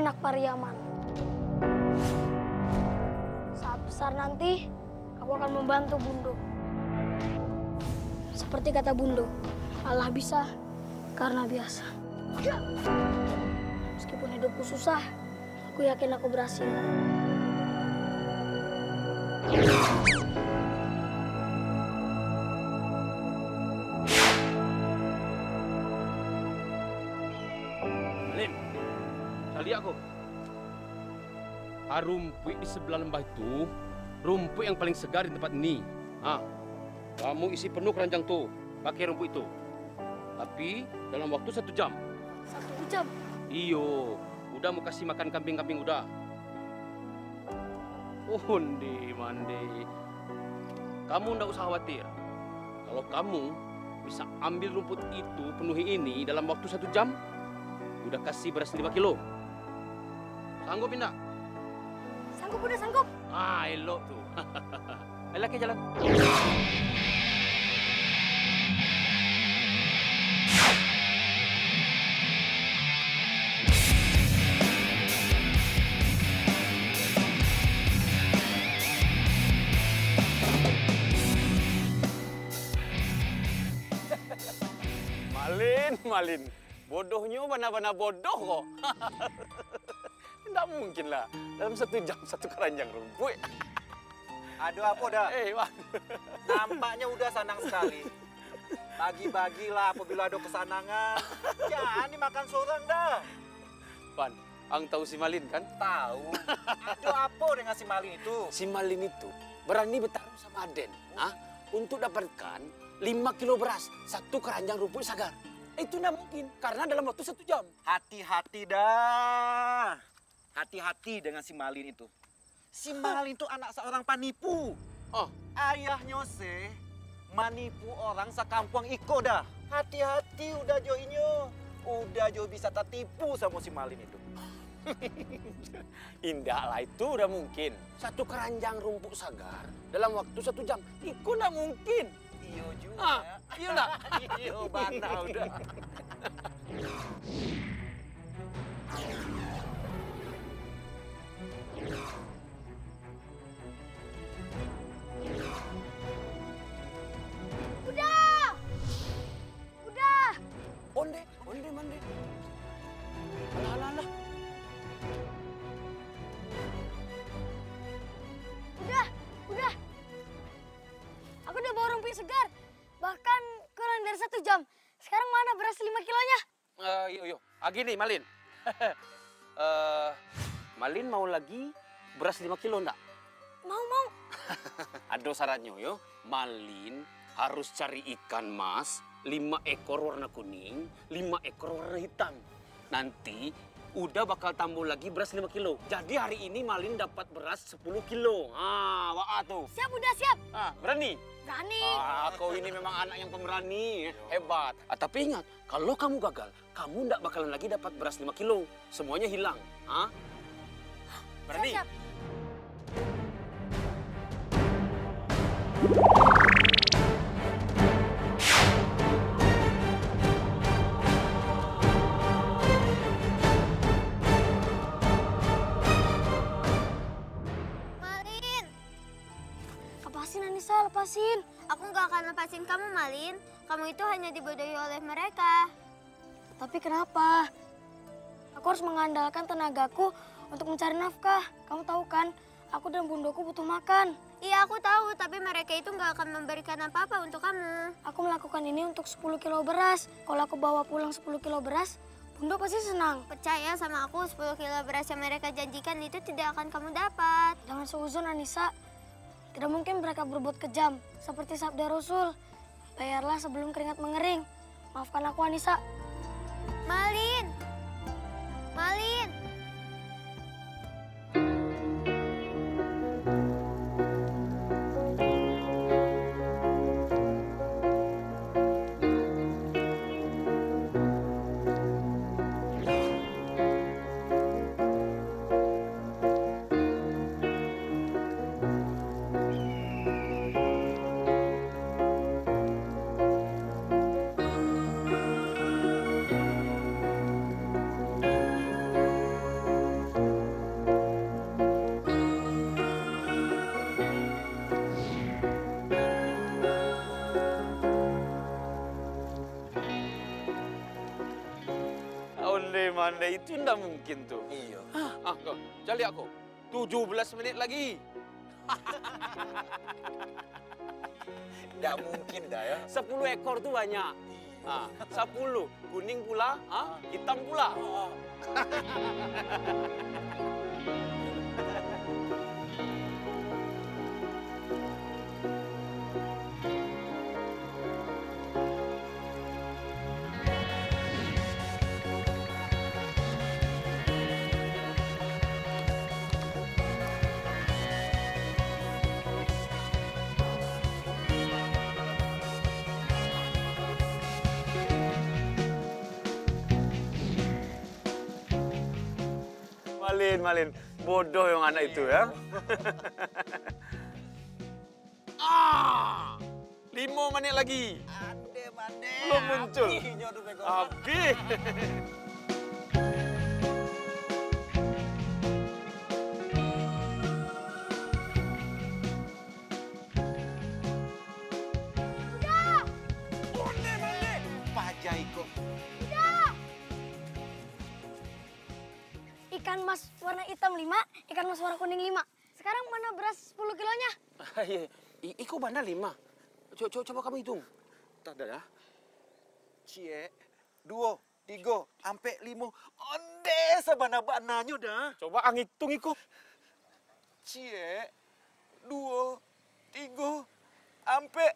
anak Pariaman. Saat besar nanti, aku akan membantu Bundo. Seperti kata Bundo, Allah bisa karena biasa. Meskipun hidupku susah, aku yakin aku berhasil. Malin, lihat aku. Rumput di sebelah lembah itu, rumput yang paling segar di tempat ini. Kamu isi penuh keranjang tuh, pakai rumput itu. Tapi dalam waktu 1 jam. 1 jam? Iyo, udah mau kasih makan kambing-kambing udah. Undi, mandi. Kamu ndak usah khawatir. Kalau kamu bisa ambil rumput itu, penuhi ini dalam waktu 1 jam, udah kasih beras 5 kilo. Sanggup enggak? Sanggup, udah sanggup. Elok tuh. Ayo ke jalan. Malin, bodohnya mana-mana bodoh kok. Tidak mungkin lah, dalam 1 jam 1 keranjang rumput. Aduh, apa dah? Wan. Nampaknya udah senang sekali. Bagi-bagilah apabila ada kesanangan. Jangan dimakan seorang dah. Wan, ang tahu si Malin kan? Tahu. Aduh, apa dengan si Malin itu? Si Malin itu berani bertarung sama Aden, untuk dapatkan 5 kilo beras, 1 keranjang rumput segar. Itu tidak mungkin, karena dalam waktu 1 jam. Hati-hati dah. Hati-hati dengan si Malin itu. Si Malin itu anak seorang penipu. Ayahnya manipu orang sekampung Iko dah. Hati-hati udah Jo inyo. Udah Jo bisa tertipu sama si Malin itu. Indah lah, itu udah mungkin. 1 keranjang rumput segar dalam waktu 1 jam. Itu tidak mungkin. Iyo juga. Iya enggak? Iyo, bana udah. Udah. Onde, mande. Alah. Udah. Aku udah bawa rumput segar. Bahkan kurang dari 1 jam. Sekarang mana beras 5 kilonya? Yo. Gini, Malin. Malin mau lagi beras 5 kilo enggak? Mau. Ada syaratnya, yo. Malin harus cari ikan mas 5 ekor warna kuning, 5 ekor warna hitam. Nanti udah bakal tambah lagi beras 5 kilo. Jadi hari ini Malin dapat beras 10 kilo. Wah tuh. Siap, udah siap. Berani? Berani. Kau ini memang anak yang pemberani. Hebat. Tapi ingat, kalau kamu gagal, kamu ndak bakalan lagi dapat beras 5 kilo. Semuanya hilang. Berani? Siap. Malin, Lepasin Anissa, lepasin. aku nggak akan lepasin kamu, Malin. Kamu itu hanya dibodohi oleh mereka. Tapi kenapa? Aku harus mengandalkan tenagaku untuk mencari nafkah. Kamu tahu kan, aku dan bundoku butuh makan. Iya, aku tahu, tapi mereka itu nggak akan memberikan apa-apa untuk kamu. Aku melakukan ini untuk 10 kilo beras. Kalau aku bawa pulang 10 kilo beras, Bundo pasti senang. Percaya sama aku, 10 kilo beras yang mereka janjikan itu tidak akan kamu dapat. Jangan seuzon Anissa. Tidak mungkin mereka berbuat kejam. Seperti sabda Rasul. Bayarlah sebelum keringat mengering. Maafkan aku Anissa. Malin! Malin! Mande itu ndak mungkin tuh. Iya. Kau, cari aku. 17 menit lagi. Nggak mungkin dah ya. 10 ekor tuh banyak. 10. Kuning pula, hitam pula. Malin. Bodoh yang anak itu ya. 5 menit lagi. Ande, Mande. Belum muncul. Apinya tuh, Beko. Api. Pajaiko. Ikan mas warna hitam 5, ikan mas warna kuning 5. Sekarang mana beras 10 kilonya? Iko banda 5. Coba kamu hitung. Tak ada dah. Cie, 2, 3, sampai 5. Onde sabana-bananya dah. Coba ngitung Iko. Cie, 2, 3, sampai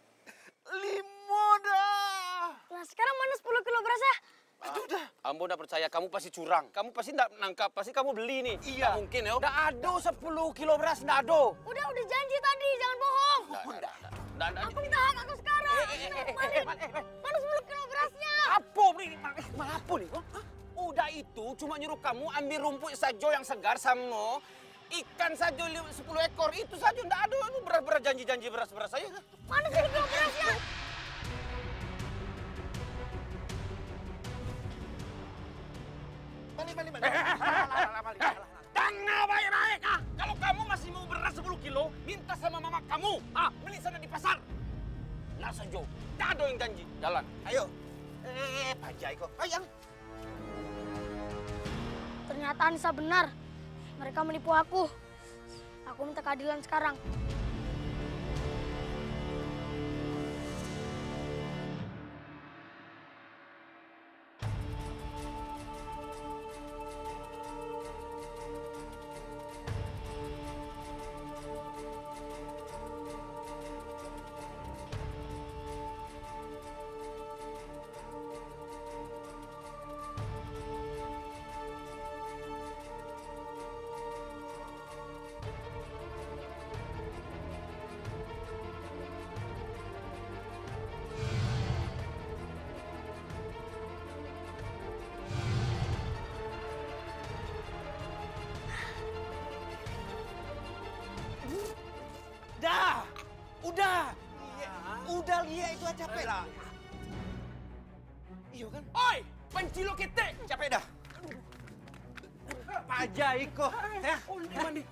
5 dah. Nah sekarang mana 10 kilo berasnya? Aduh dah. Ambo ndak percaya, kamu pasti curang. Kamu pasti ndak nangkap, pasti kamu beli nih. Iya. Nggak mungkin ya. Ndak ada 10 kilo beras, ndak ada. Udah janji tadi, jangan bohong. Ndak. Aku minta hak aku sekarang. Mana 10 kilo berasnya? Apa beli? Malah apa nih? Udah itu cuma nyuruh kamu ambil rumput sajo yang segar sama ikan sajo 10 ekor. Itu saja ndak ada. Lu beras-beras janji-janji beras-beras saja. Mana 10 kilo berasnya? Mali. Tengah baik-baik. Kalau kamu masih mau beras 10 kilo, minta sama mama kamu. Beli sana di pasar. Nah sajo, ndak ada yang janji. Jalan. Ayo. Pajaiko. Ayang. Ternyata Anissa benar. Mereka menipu aku. Aku minta keadilan sekarang. Udah lihat itu aja capek lah. Iya kan? Oi, pencilo kita. Capek dah. Pajaiko. Ya, Mandi.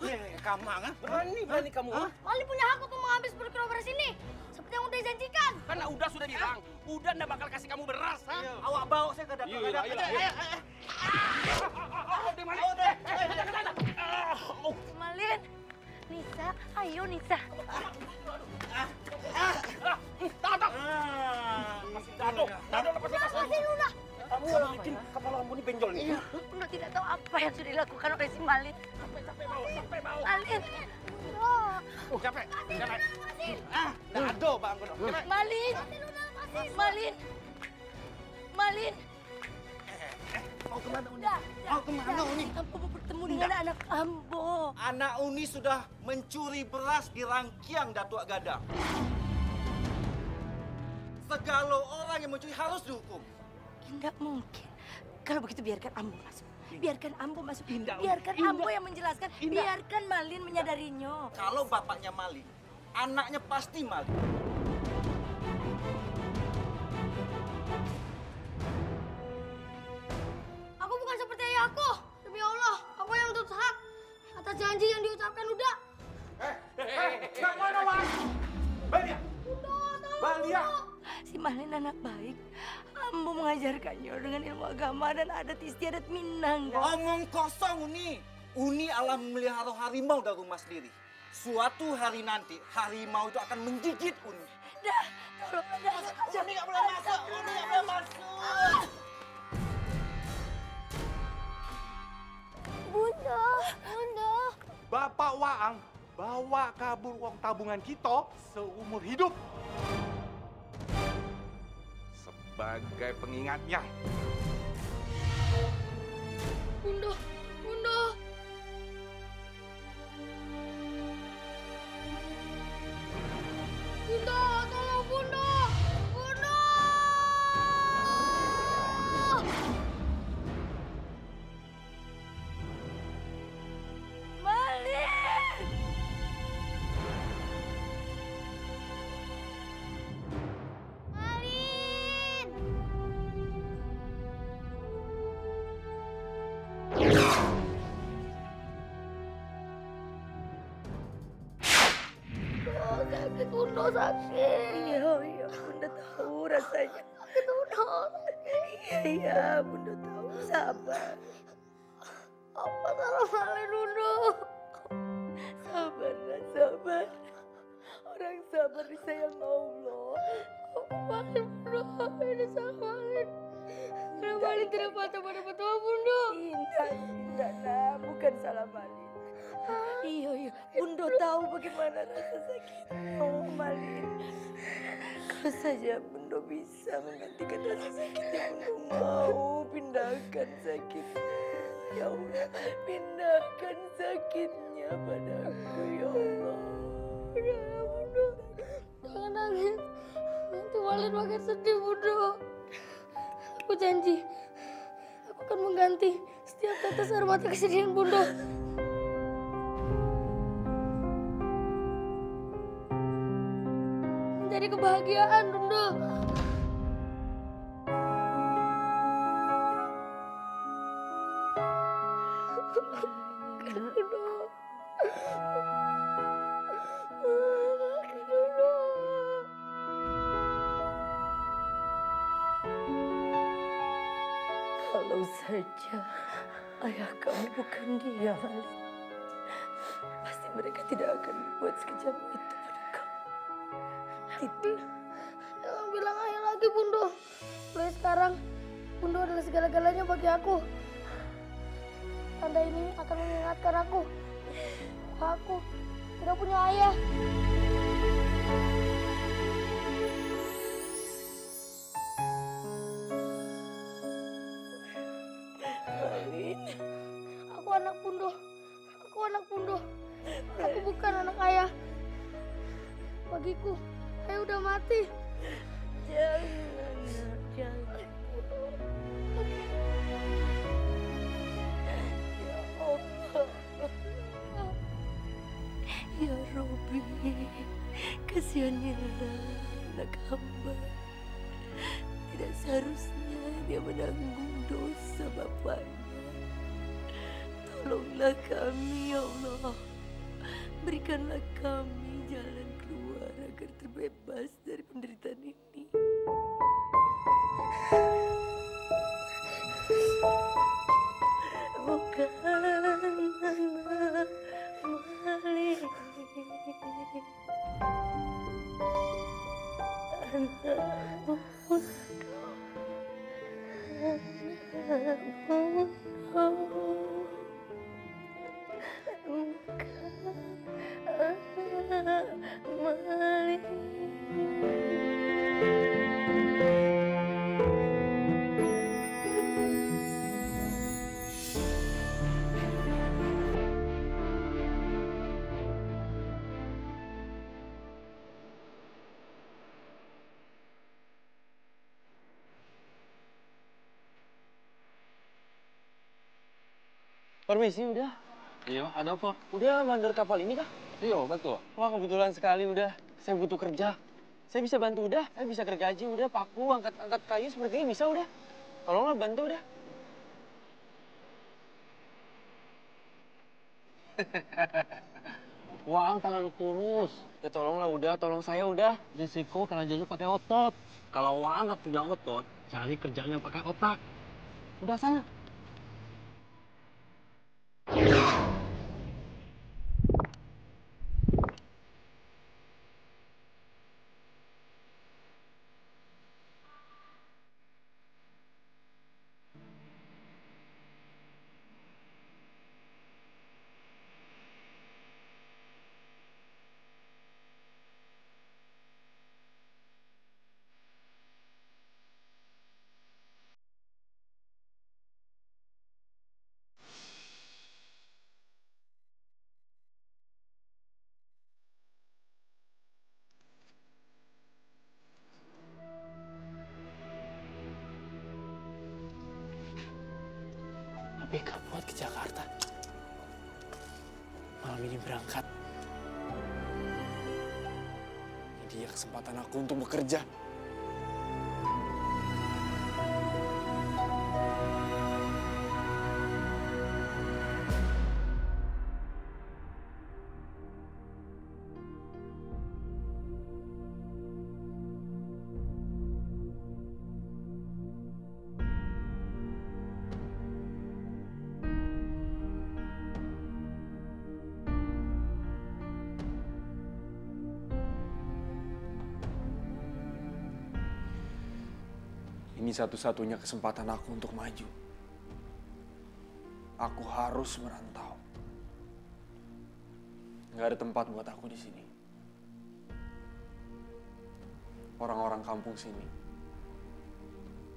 Kamu kan? Berani kamu. Mali punya hak untuk mengambil 10 kilo beras ini. Seperti yang udah dijanjikan. Karena udah sudah bilang, udah ndak bakal kasih kamu beras. Awak bawa saya ke dapur. Malin, Nisa, ayo Nisa. Masih Luna. Kamu bikin kepala kamu ini benjol nih. Luna tidak tahu apa yang sudah dilakukan oleh si Malin. Sampai bau. Malin. Capek. Nggak ada bang. Malin. Malin. Mau kemana Uni? Udah. Mau kemana Uni? Ambo mau bertemu dengan anak Ambo. Anak Uni sudah mencuri beras di rangkiang Datuk Gadang. Segala orang yang mencuri harus dihukum. Tidak mungkin. Kalau begitu biarkan Ambo masuk. Biarkan Ambo masuk. Indah, Biarkan Indah. Ambo yang menjelaskan. Indah. Biarkan Malin menyadarinya. Kalau bapaknya maling, anaknya pasti maling. Aku bukan seperti ayahku. Demi Allah, aku yang menuntut hak atas janji yang diucapkan udah. Nggak mana Wan? Balia. Balia. Si Malin anak baik. Ambo mengajarkannya dengan ilmu agama dan adat istiadat Minang. Omong kosong, Uni. Uni alam memelihara harimau dari rumah sendiri. Suatu hari nanti, harimau itu akan menggigit Uni. Dah, tolong dah. Uni nggak boleh masuk, Uni nggak boleh masuk. Bunda, Bunda. Bapak Waang bawa kabur uang tabungan kita seumur hidup. Sebagai pengingatnya. Bunda, Bunda. Bunda, tolong Bunda. Bunda. Sakit Bunda, sakit. Iya, Bunda tahu rasanya. Sakit Bunda. Iya, Bunda tahu. Sabar. Apa salah Malin Bunda? Sabar, Nak, sabar. Orang sabar disayang Allah. Apa Malin Bunda? Ini salah Malin. Kenapa Malin tidak patah pada petua Bunda? Indah, Nak. Bukan salah Malin. Iya, Bunda tahu bagaimana rasa sakit. Oh, Malin. Kalau saja Bunda bisa menggantikan rasa sakitnya, Bunda mau pindahkan sakit. Ya Allah, pindahkan sakitnya padaku, ya Allah. Ya Bunda, jangan nangis. Nanti Malin makin sedih Bunda. Aku janji, aku akan mengganti setiap tetes air mata kesedihan Bunda. Menjadi kebahagiaan Bunda. Kalau saja ayah kamu bukan dia, Malin, pasti mereka tidak akan berbuat sekejam itu pada kamu. Tidak. Jangan bilang ayah lagi Bunda. Mulai sekarang Bunda adalah segala-galanya bagi aku. Tanda ini akan mengingatkan aku bahwa aku tidak punya ayah. Malin, Aku anak Bunda. Aku anak Bunda. Aku bukan anak ayah. Bagiku, ayah udah mati. jangan, Nak, jangan. Ya Allah. Ya Robbi, kasihannya anak hamba. Tidak seharusnya dia menanggung dosa bapaknya. Tolonglah kami, ya Allah. Berikanlah kami jalan keluar agar terbebas dari penderitaan ini. Bukan anak Malin. Anak Permisi, udah. Iya, ada apa? Udah mandor kapal ini kah? Iya, betul. Wah, kebetulan sekali udah. Saya butuh kerja. Saya bisa bantu udah. Saya bisa gergaji udah, paku, angkat-angkat kayu seperti ini bisa udah. Tolonglah bantu udah. Wang tangan kurus. Ya tolonglah udah, tolong saya udah. Risiko karena jadi pakai otot. Kalau Wang nggak punya otot, Cari kerjaan yang pakai otak. Udah sana. BK buat ke Jakarta. Malam ini berangkat. Ini dia kesempatan aku untuk bekerja. Ini satu-satunya kesempatan aku untuk maju. Aku harus merantau. Nggak ada tempat buat aku di sini. Orang-orang kampung sini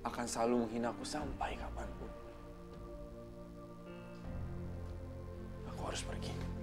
akan selalu menghina aku sampai kapanpun. Aku harus pergi.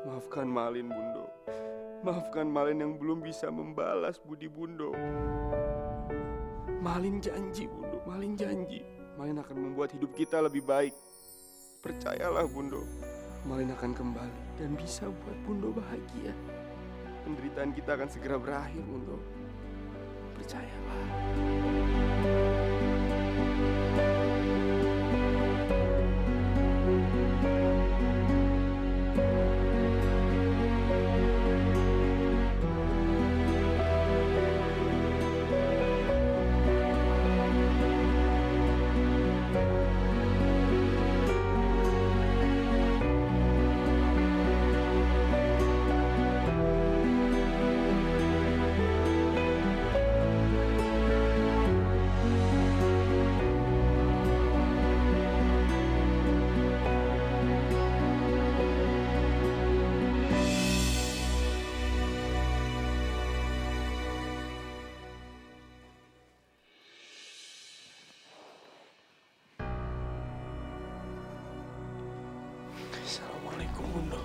Maafkan Malin, Bundo. Maafkan Malin yang belum bisa membalas budi Bundo. Malin janji, Bundo. Malin janji. Malin akan membuat hidup kita lebih baik. Percayalah, Bundo. Malin akan kembali dan bisa buat Bundo bahagia. Penderitaan kita akan segera berakhir, Bundo. Percayalah. Assalamualaikum, Bundo.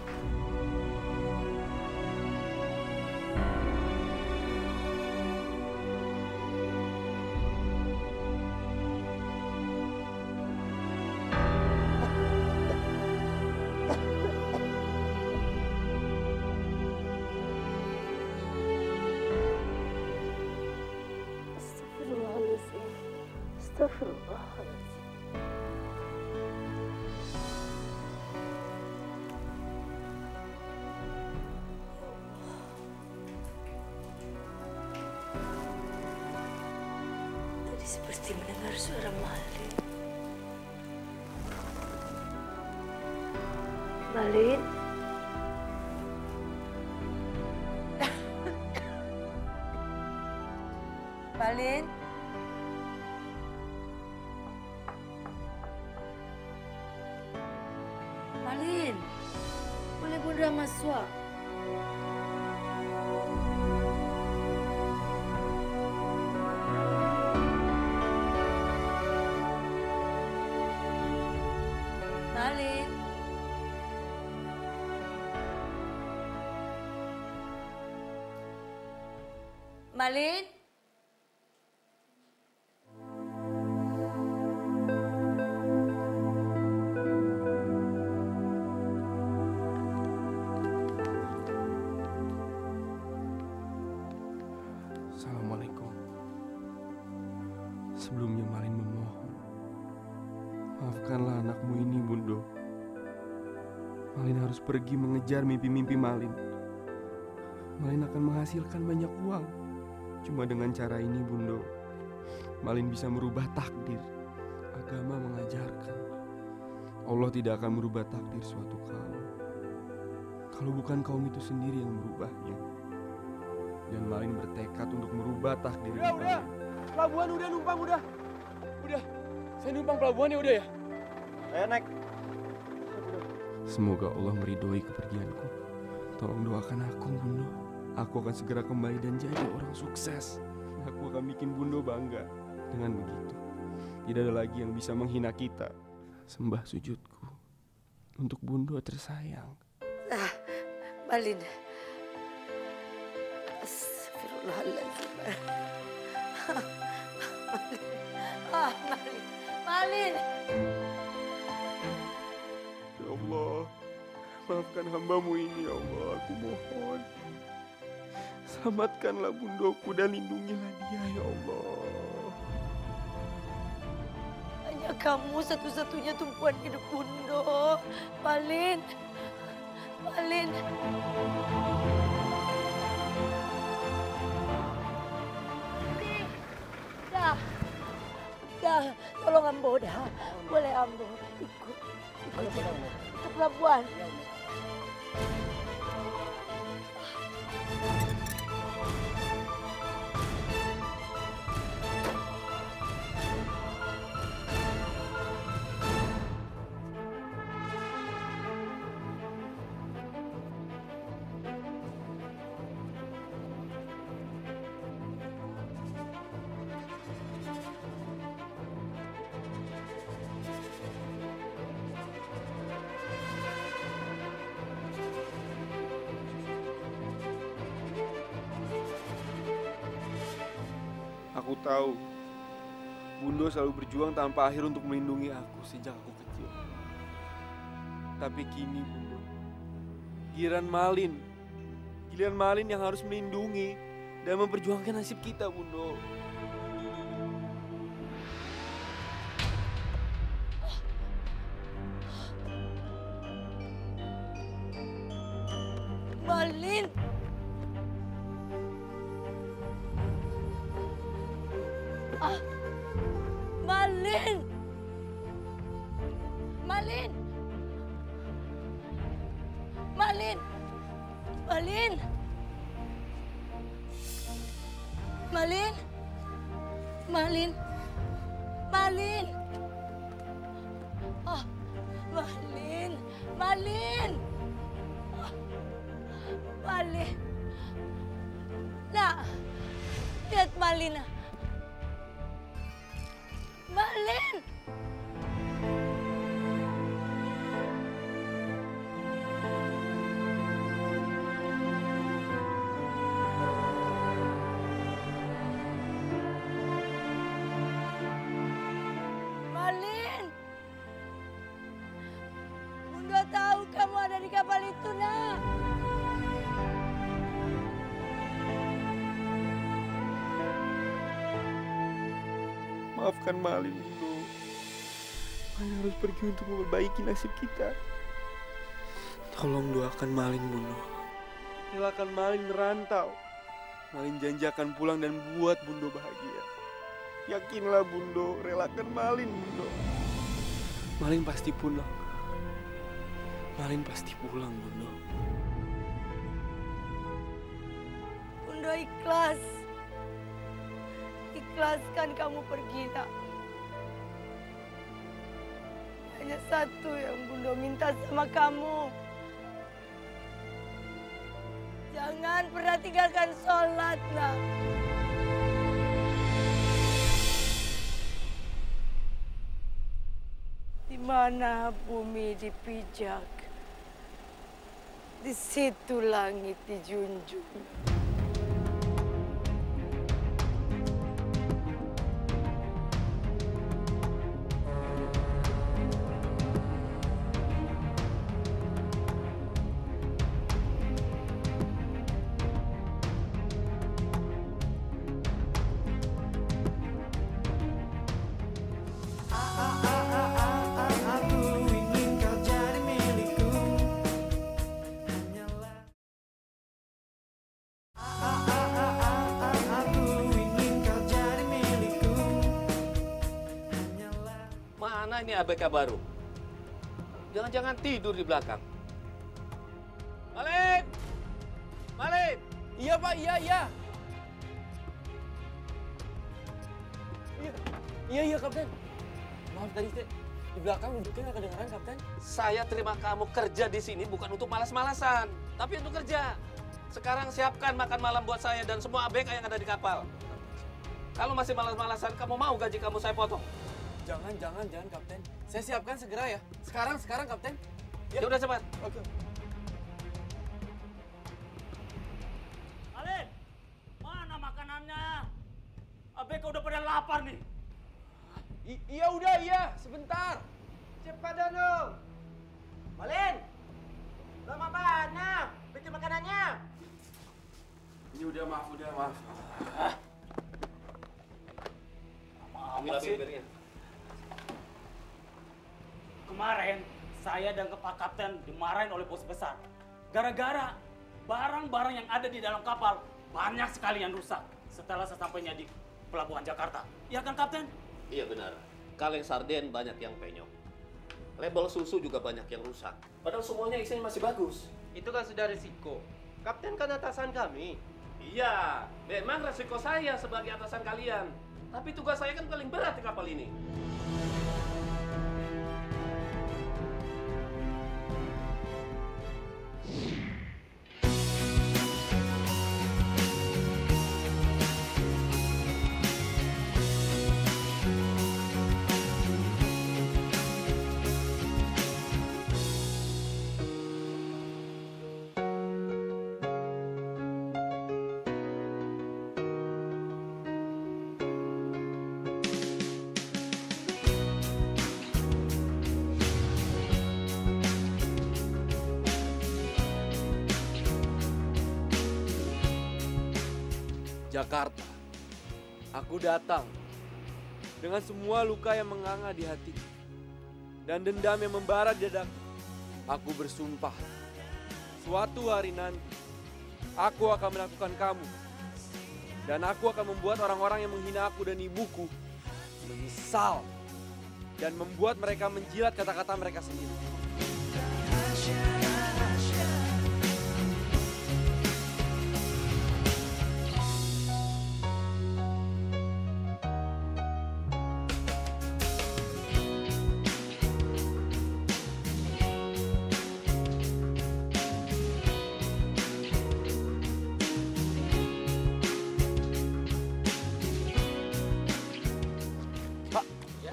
Astagfirullahaladzim. Astagfirullahaladzim. Seperti mendengar suara Malin. Malin? Malin? Malin? Boleh Bunda masuk? Malin. Malin. Sebelumnya Malin memohon, maafkanlah anakmu ini, Bundo. Malin harus pergi mengejar mimpi-mimpi Malin. Malin akan menghasilkan banyak uang. Cuma dengan cara ini, Bundo, Malin bisa merubah takdir. Agama mengajarkan Allah tidak akan merubah takdir suatu kaum kalau bukan kaum itu sendiri yang merubahnya. Dan Malin bertekad untuk merubah takdir. Udah. Pelabuhan udah numpang udah. Saya numpang pelabuhan ya udah ya. Ayo naik. Semoga Allah meridhoi kepergianku. Tolong doakan aku, Bundo. Aku akan segera kembali dan jadi orang sukses. Aku akan bikin Bundo bangga. Dengan begitu, tidak ada lagi yang bisa menghina kita. Sembah sujudku untuk Bundo tersayang. Malin. Astagfirullahaladzim. Malin. Ya Allah, maafkan hambamu ini, ya Allah. Aku mohon, selamatkanlah Bundoku dan lindungilah dia, ya Allah. Hanya kamu satu-satunya tumpuan hidup Bundo. Malin. Dah, tolong Ambo dah. Boleh Ambo ikut ke pelabuhan. Aku tahu Bundo selalu berjuang tanpa akhir untuk melindungi aku sejak aku kecil. Tapi kini, Bundo, giliran Malin yang harus melindungi dan memperjuangkan nasib kita, Bundo. Malin. Nak, lihat Malin. Malin. Malin. Bunda tahu kamu ada di kapal itu, Nak. Maafkan Malin, Bundo. Malin harus pergi untuk memperbaiki nasib kita. Tolong doakan Malin, Bundo. Relakan Malin merantau. Malin janji akan pulang dan buat Bundo bahagia. Yakinlah, Bundo. Relakan Malin, Bundo. Malin pasti pulang. Malin pasti pulang, Bundo. Bundo ikhlas. Ikhlaskan kamu pergi, Nak. Hanya satu yang Bundo minta sama kamu. Jangan pernah tinggalkan sholat, Nak. Di mana bumi dipijak, di situ langit dijunjung. Mana ini ABK baru? Jangan-jangan tidur di belakang. Malin! Malin! Iya Pak, iya. Iya Kapten. Maaf tadi di belakang duduknya nggak kedengeran Kapten. Saya terima kamu kerja di sini bukan untuk malas-malasan, tapi untuk kerja. Sekarang siapkan makan malam buat saya dan semua ABK yang ada di kapal. Kalau masih malas-malasan, kamu mau gaji kamu saya potong? Jangan Kapten. Saya siapkan segera ya. Sekarang Kapten. Ya udah cepat. Oke. Malin, mana makanannya? ABK udah pada lapar nih. Iya, sebentar. Cepat dong. Malin, lama banget bikin makanannya. Ini udah maaf. Ambil airnya. Kemarin saya dan Pak Kapten dimarahin oleh bos besar. Gara-gara barang-barang yang ada di dalam kapal banyak sekali yang rusak setelah sesampainya di pelabuhan Jakarta. Iya kan Kapten? Iya benar. Kaleng sarden banyak yang penyok. Label susu juga banyak yang rusak. Padahal semuanya isinya masih bagus. Itu kan sudah risiko. Kapten kan atasan kami. Iya, memang resiko saya sebagai atasan kalian. Tapi tugas saya kan paling berat di kapal ini. Jakarta, aku datang dengan semua luka yang menganga di hatiku dan dendam yang membara di dadaku. Aku bersumpah, suatu hari nanti aku akan melakukan kamu dan aku akan membuat orang-orang yang menghina aku dan ibuku menyesal dan membuat mereka menjilat kata-kata mereka sendiri.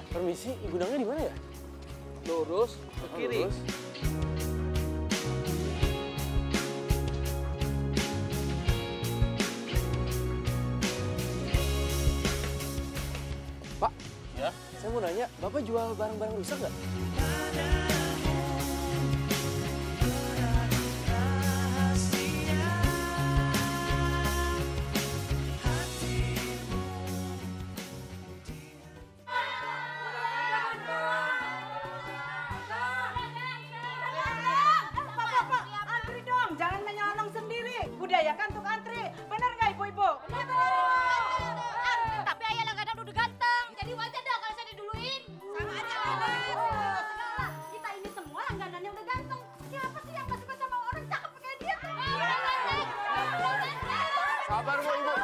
Permisi, gudangnya di mana ya? Lurus ke kiri. Lurus. Pak, Ya? saya mau nanya, Bapak jual barang-barang rusak nggak? Budayakan untuk antri. Benar nggak ibu-ibu? Tapi ayah kadang udah ganteng. Jadi wajar dah kalau saya diduluin. Sama aja. Kita ini semua langganannya udah ganteng. Siapa sih yang nggak suka sama orang cakep kayak dia? Sabar Bu, Ibu.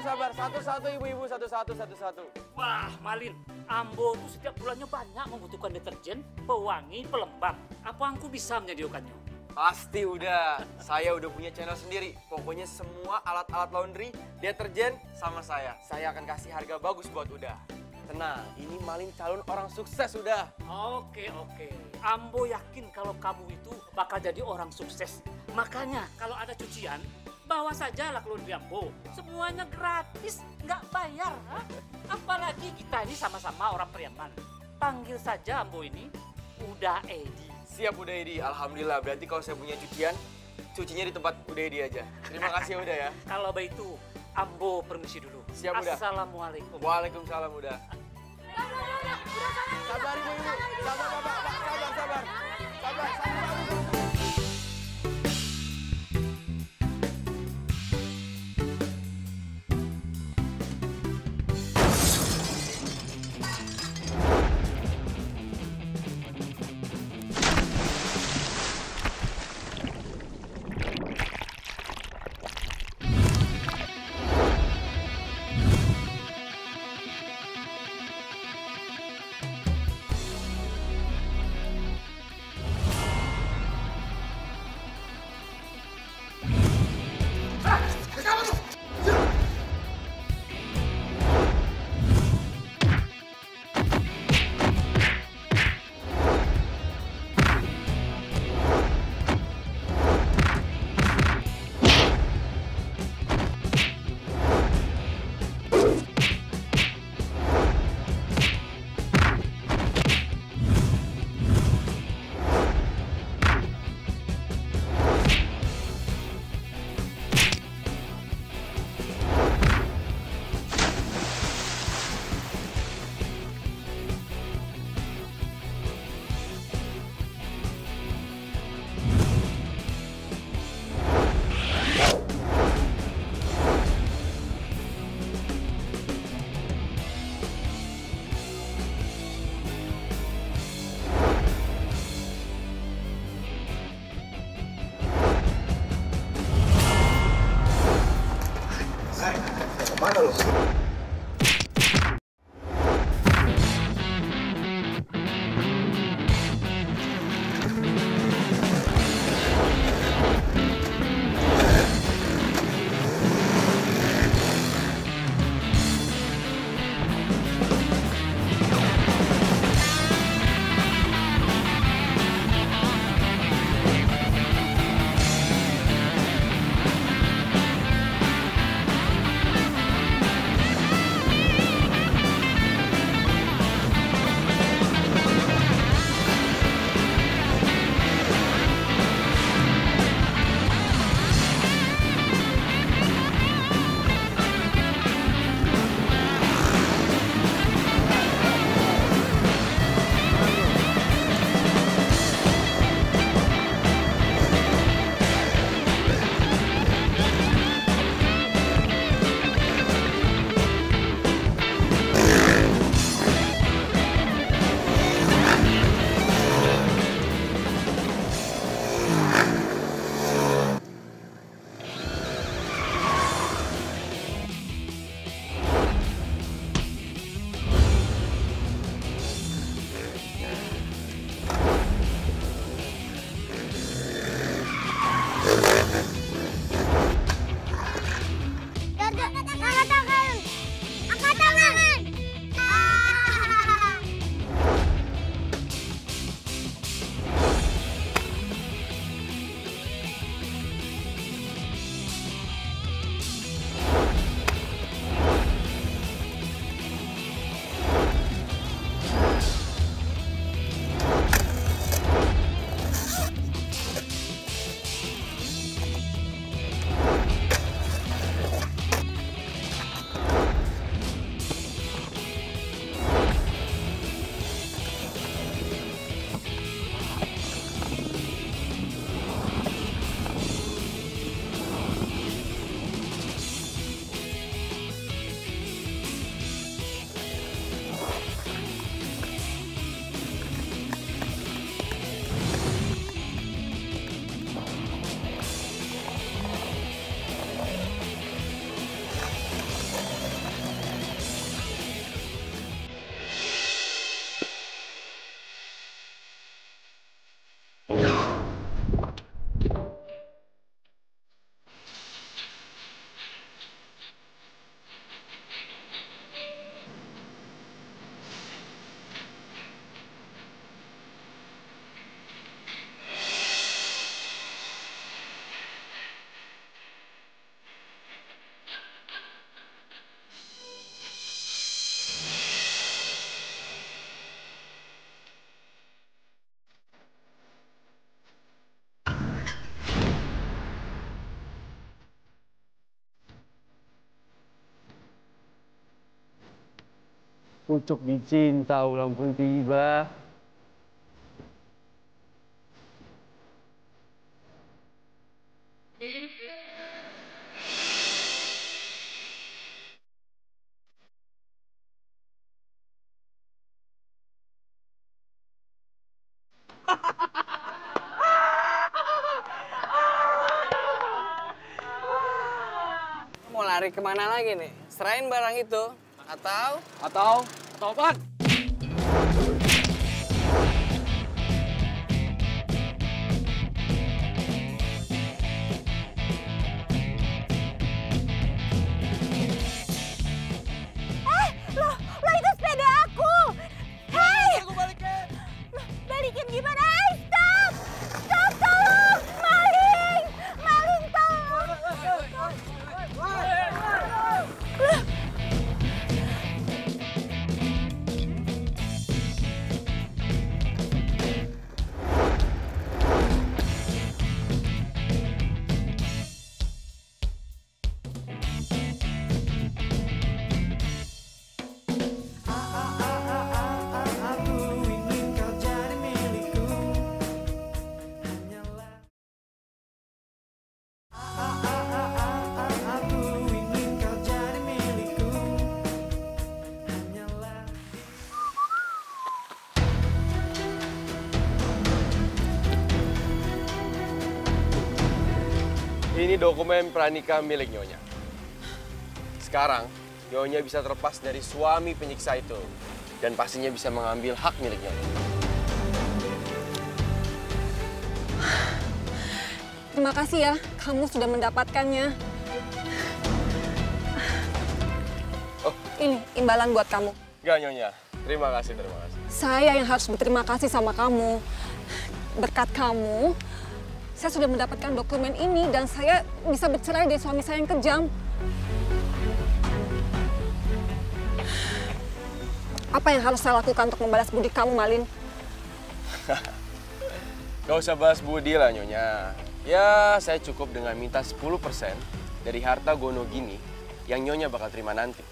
Sabar. Satu-satu ibu-ibu, satu-satu. Wah, Malin, Ambo tuh setiap bulannya banyak membutuhkan deterjen, pewangi, pelembab. Apa Angku bisa menyediakannya? Pasti udah. Saya udah punya channel sendiri. Pokoknya semua alat-alat laundry, deterjen sama saya. Saya akan kasih harga bagus buat Uda. Tenang, ini Malin calon orang sukses udah. Oke. Ambo yakin kalau kamu itu bakal jadi orang sukses. Makanya kalau ada cucian, bawa saja lah ke laundry Ambo. Semuanya gratis, nggak bayar. Ha? Apalagi kita ini sama-sama orang Priaman. Panggil saja Ambo ini Uda Edi. Siap Uda Edi, alhamdulillah. Berarti kalau saya punya cucian, cucinya di tempat Uda Edi aja. Terima kasih Uda ya. Kalau begitu, Ambo permisi dulu. Siap Uda. Assalamualaikum. Waalaikumsalam Uda. Sabar ibu-ibu, sabar bapak, sabar. Mana lo? Pucuk dicinta ulang pun tiba. Mau lari kemana lagi nih? Serahin barang itu. Atau apa? Lo itu sepeda aku. Hei! Aku balikin. Balikin gimana? Stop! Stop, tolong! Maling! Maling, tolong! Ini dokumen pranikah milik Nyonya. Sekarang, Nyonya bisa terlepas dari suami penyiksa itu. Dan pastinya bisa mengambil hak milik Nyonya. Terima kasih ya, kamu sudah mendapatkannya. Oh. Ini imbalan buat kamu. Enggak, Nyonya. Terima kasih, terima kasih. Saya yang harus berterima kasih sama kamu. Berkat kamu, saya sudah mendapatkan dokumen ini dan saya bisa bercerai dari suami saya yang kejam. Apa yang harus saya lakukan untuk membalas budi kamu, Malin? Gak usah balas budi lah, Nyonya. Ya, saya cukup dengan minta 10% dari harta Gono Gini yang Nyonya bakal terima nanti.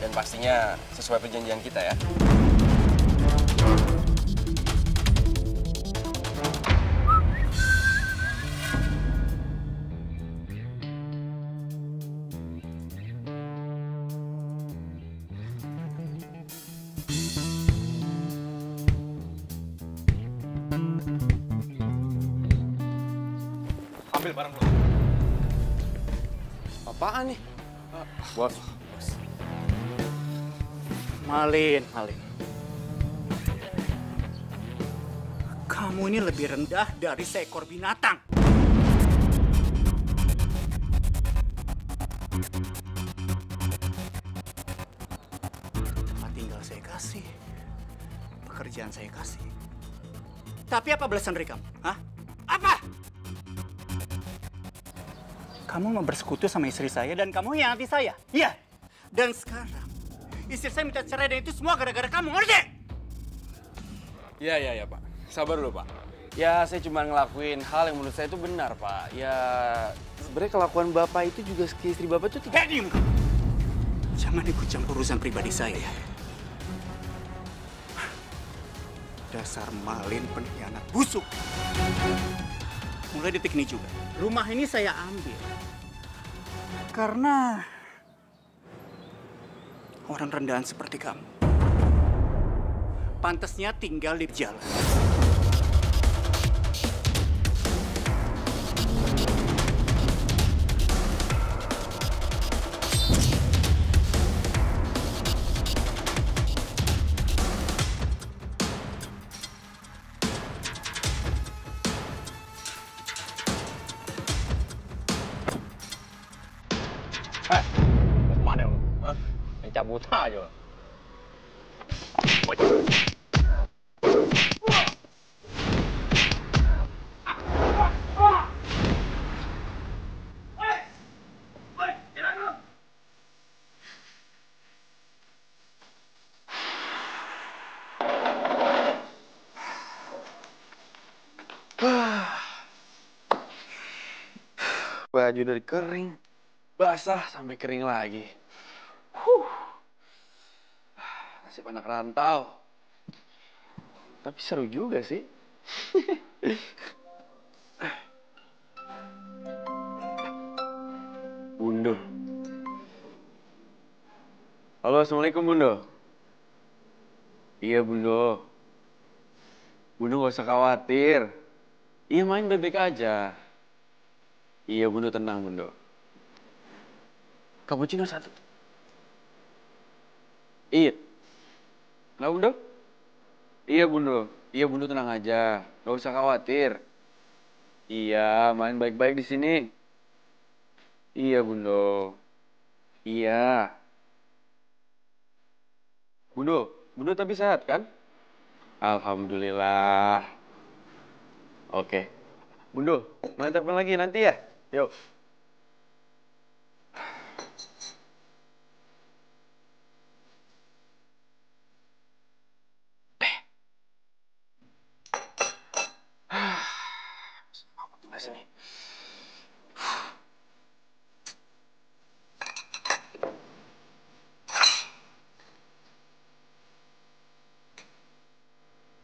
Dan pastinya sesuai perjanjian kita ya. Ambil barang gua. Apaan nih? Bos. Malin. Kamu ini lebih rendah dari seekor binatang. Tempat tinggal saya kasih. Pekerjaan saya kasih. Tapi apa balasan dari kamu? Hah? Apa? Kamu mau bersekutu sama istri saya dan kamu hianati saya. Iya. Dan sekarang istri saya minta cerai dan itu semua gara-gara kamu, ngerti? Iya, Pak. Sabar dulu, Pak. Ya, saya cuma ngelakuin hal yang menurut saya itu benar, Pak. Ya, sebenarnya kelakuan Bapak itu juga ke istri Bapak itu tidak... Diem kamu. Jangan ikut campur urusan pribadi saya. Dasar Malin pengkhianat busuk. Mulai detik ini juga, rumah ini saya ambil. Karena orang rendahan seperti kamu pantasnya tinggal di jalan. Mana lu? Mencabut aja. Baju dari kering, basah sampai kering lagi. Nasib anak rantau. Tapi seru juga sih. Bundo. Halo, Assalamualaikum, Bundo. Iya, Bundo. Bundo gak usah khawatir. Iya, main baik-baik aja. Iya, Bundo, tenang, Bundo. Cappuccino 1. Iya. Nah, Bundo? Iya, Bundo. Iya, Bundo, tenang aja. Gak usah khawatir. Iya, main baik-baik di sini. Iya, Bundo. Iya. Bundo tapi sehat kan? Alhamdulillah. Oke. Bundo, main telepon lagi nanti ya? Yuk. Sini.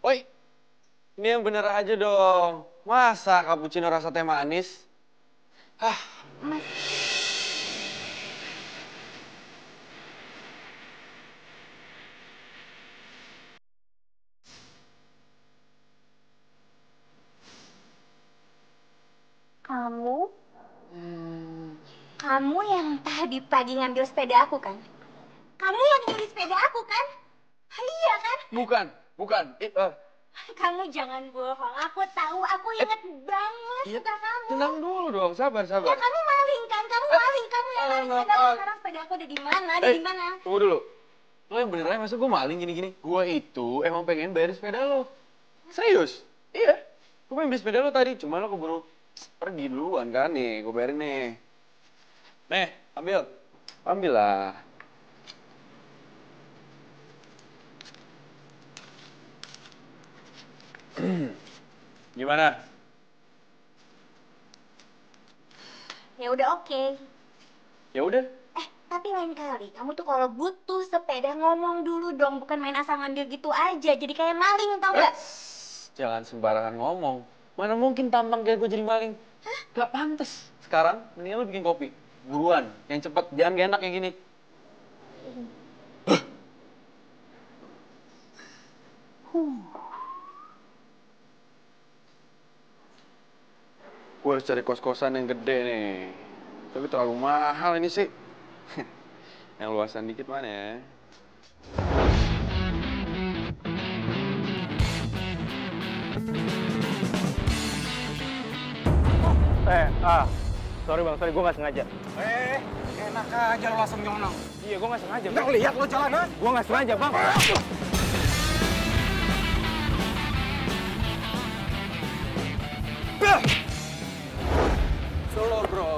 Woi, ini yang bener aja dong. Masa cappuccino rasa teh manis? Hah? Kamu yang tadi pagi ngambil sepeda aku kan? Kamu yang nyuri sepeda aku kan? Iya kan? Bukan. Kamu jangan bohong. Aku tahu, aku inget banget suka kamu. Tenang dulu dong, sabar. Ya kamu maling kan? Kamu maling, kamu yang maling sepeda aku. Sekarang sepeda aku ada di mana? Ada di mana? Tunggu dulu. Lo yang beneran masa gue maling gini-gini? Gue itu emang pengen bayar sepeda lo. Serius? Iya. Gue pengen beli sepeda lo tadi, cuma lo keburu pergi duluan kan nih. Gue bayarin nih. Nih, ambil. Ambil lah. Gimana? Ya udah oke. Ya udah. Tapi lain kali kamu tuh kalau butuh sepeda ngomong dulu dong, bukan main asal ngambil gitu aja. Jadi kayak maling, tau gak? Jangan sembarangan ngomong. Mana mungkin tampang kayak gue jadi maling. Gak pantas. Sekarang mendingan lo bikin kopi. Buruan, yang cepet, jangan gak enak kayak gini. Gue harus cari kos-kosan yang gede nih. Tapi terlalu mahal ini sih. Yang luasan dikit mana ya? Sorry bang, gue nggak sengaja. Enak aja lo langsung nyonong. Iya, gue nggak sengaja. Nggak lihat lo jalan, ha? Gue nggak sengaja, bang. Solo, bro.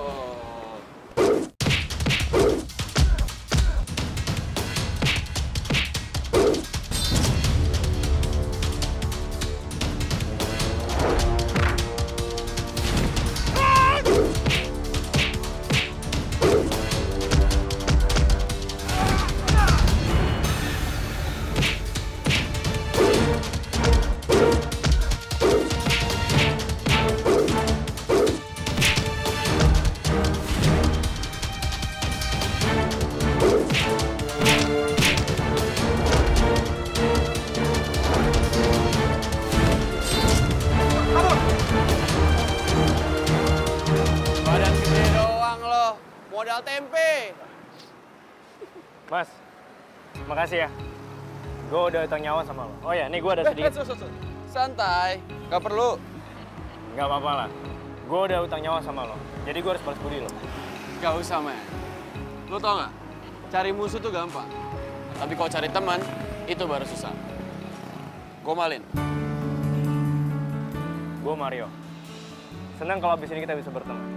Modal tempe. Mas, makasih ya. Gue udah utang nyawa sama lo. Oh ya, nih gue ada sedikit. Santai, gak perlu. Gak apa-apa lah. Gue udah utang nyawa sama lo. Jadi gue harus balas budi lo. Gak usah, men. Lo tau gak? Cari musuh tuh gampang. Tapi kalau cari teman, itu baru susah. Gue Malin. Gue Mario. Senang kalau abis ini kita bisa bertemu.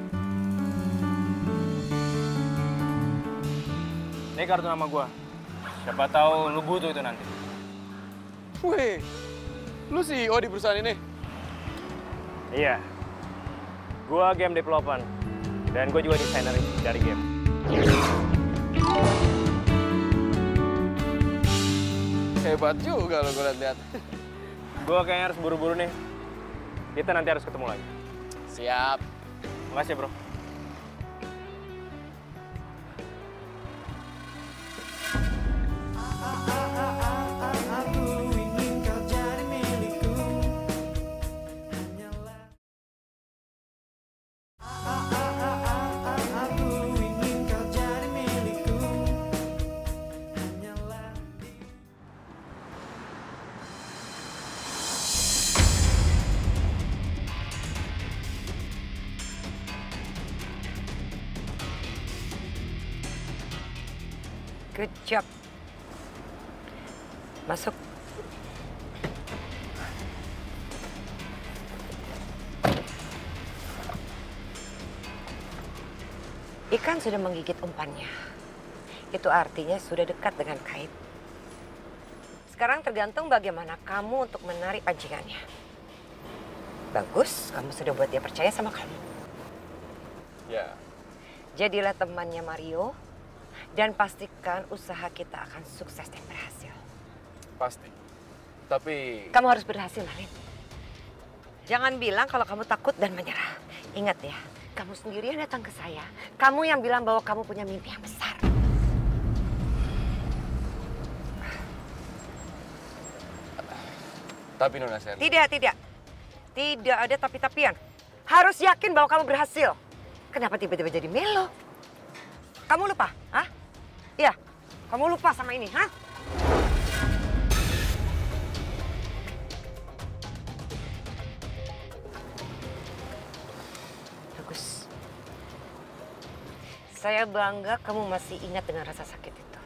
Ini kartu nama gue. Siapa tahu lu butuh itu nanti. Wih, lu CEO di perusahaan ini? Iya. Gue game development. Dan gue juga desainer dari game. Hebat juga lo gue liat-liat. Gue kayaknya harus buru-buru nih. Kita nanti harus ketemu lagi. Siap. Makasih, bro. Good job. Masuk. Ikan sudah menggigit umpannya. Itu artinya sudah dekat dengan kait. Sekarang tergantung bagaimana kamu untuk menarik pancingannya. Bagus, kamu sudah buat dia percaya sama kamu. Ya. Jadilah temannya Mario. Dan pastikan usaha kita akan sukses dan berhasil. Pasti. Tapi... Kamu harus berhasil, Malin. Jangan bilang kalau kamu takut dan menyerah. Ingat ya, kamu sendiri yang datang ke saya. Kamu yang bilang bahwa kamu punya mimpi yang besar. Tapi Nona Sherly... Tidak. Tidak ada tapi-tapian. Harus yakin bahwa kamu berhasil. Kenapa tiba-tiba jadi melo? Kamu lupa? Hah? Iya, kamu lupa sama ini, hah? Bagus. Saya bangga kamu masih ingat dengan rasa sakit itu.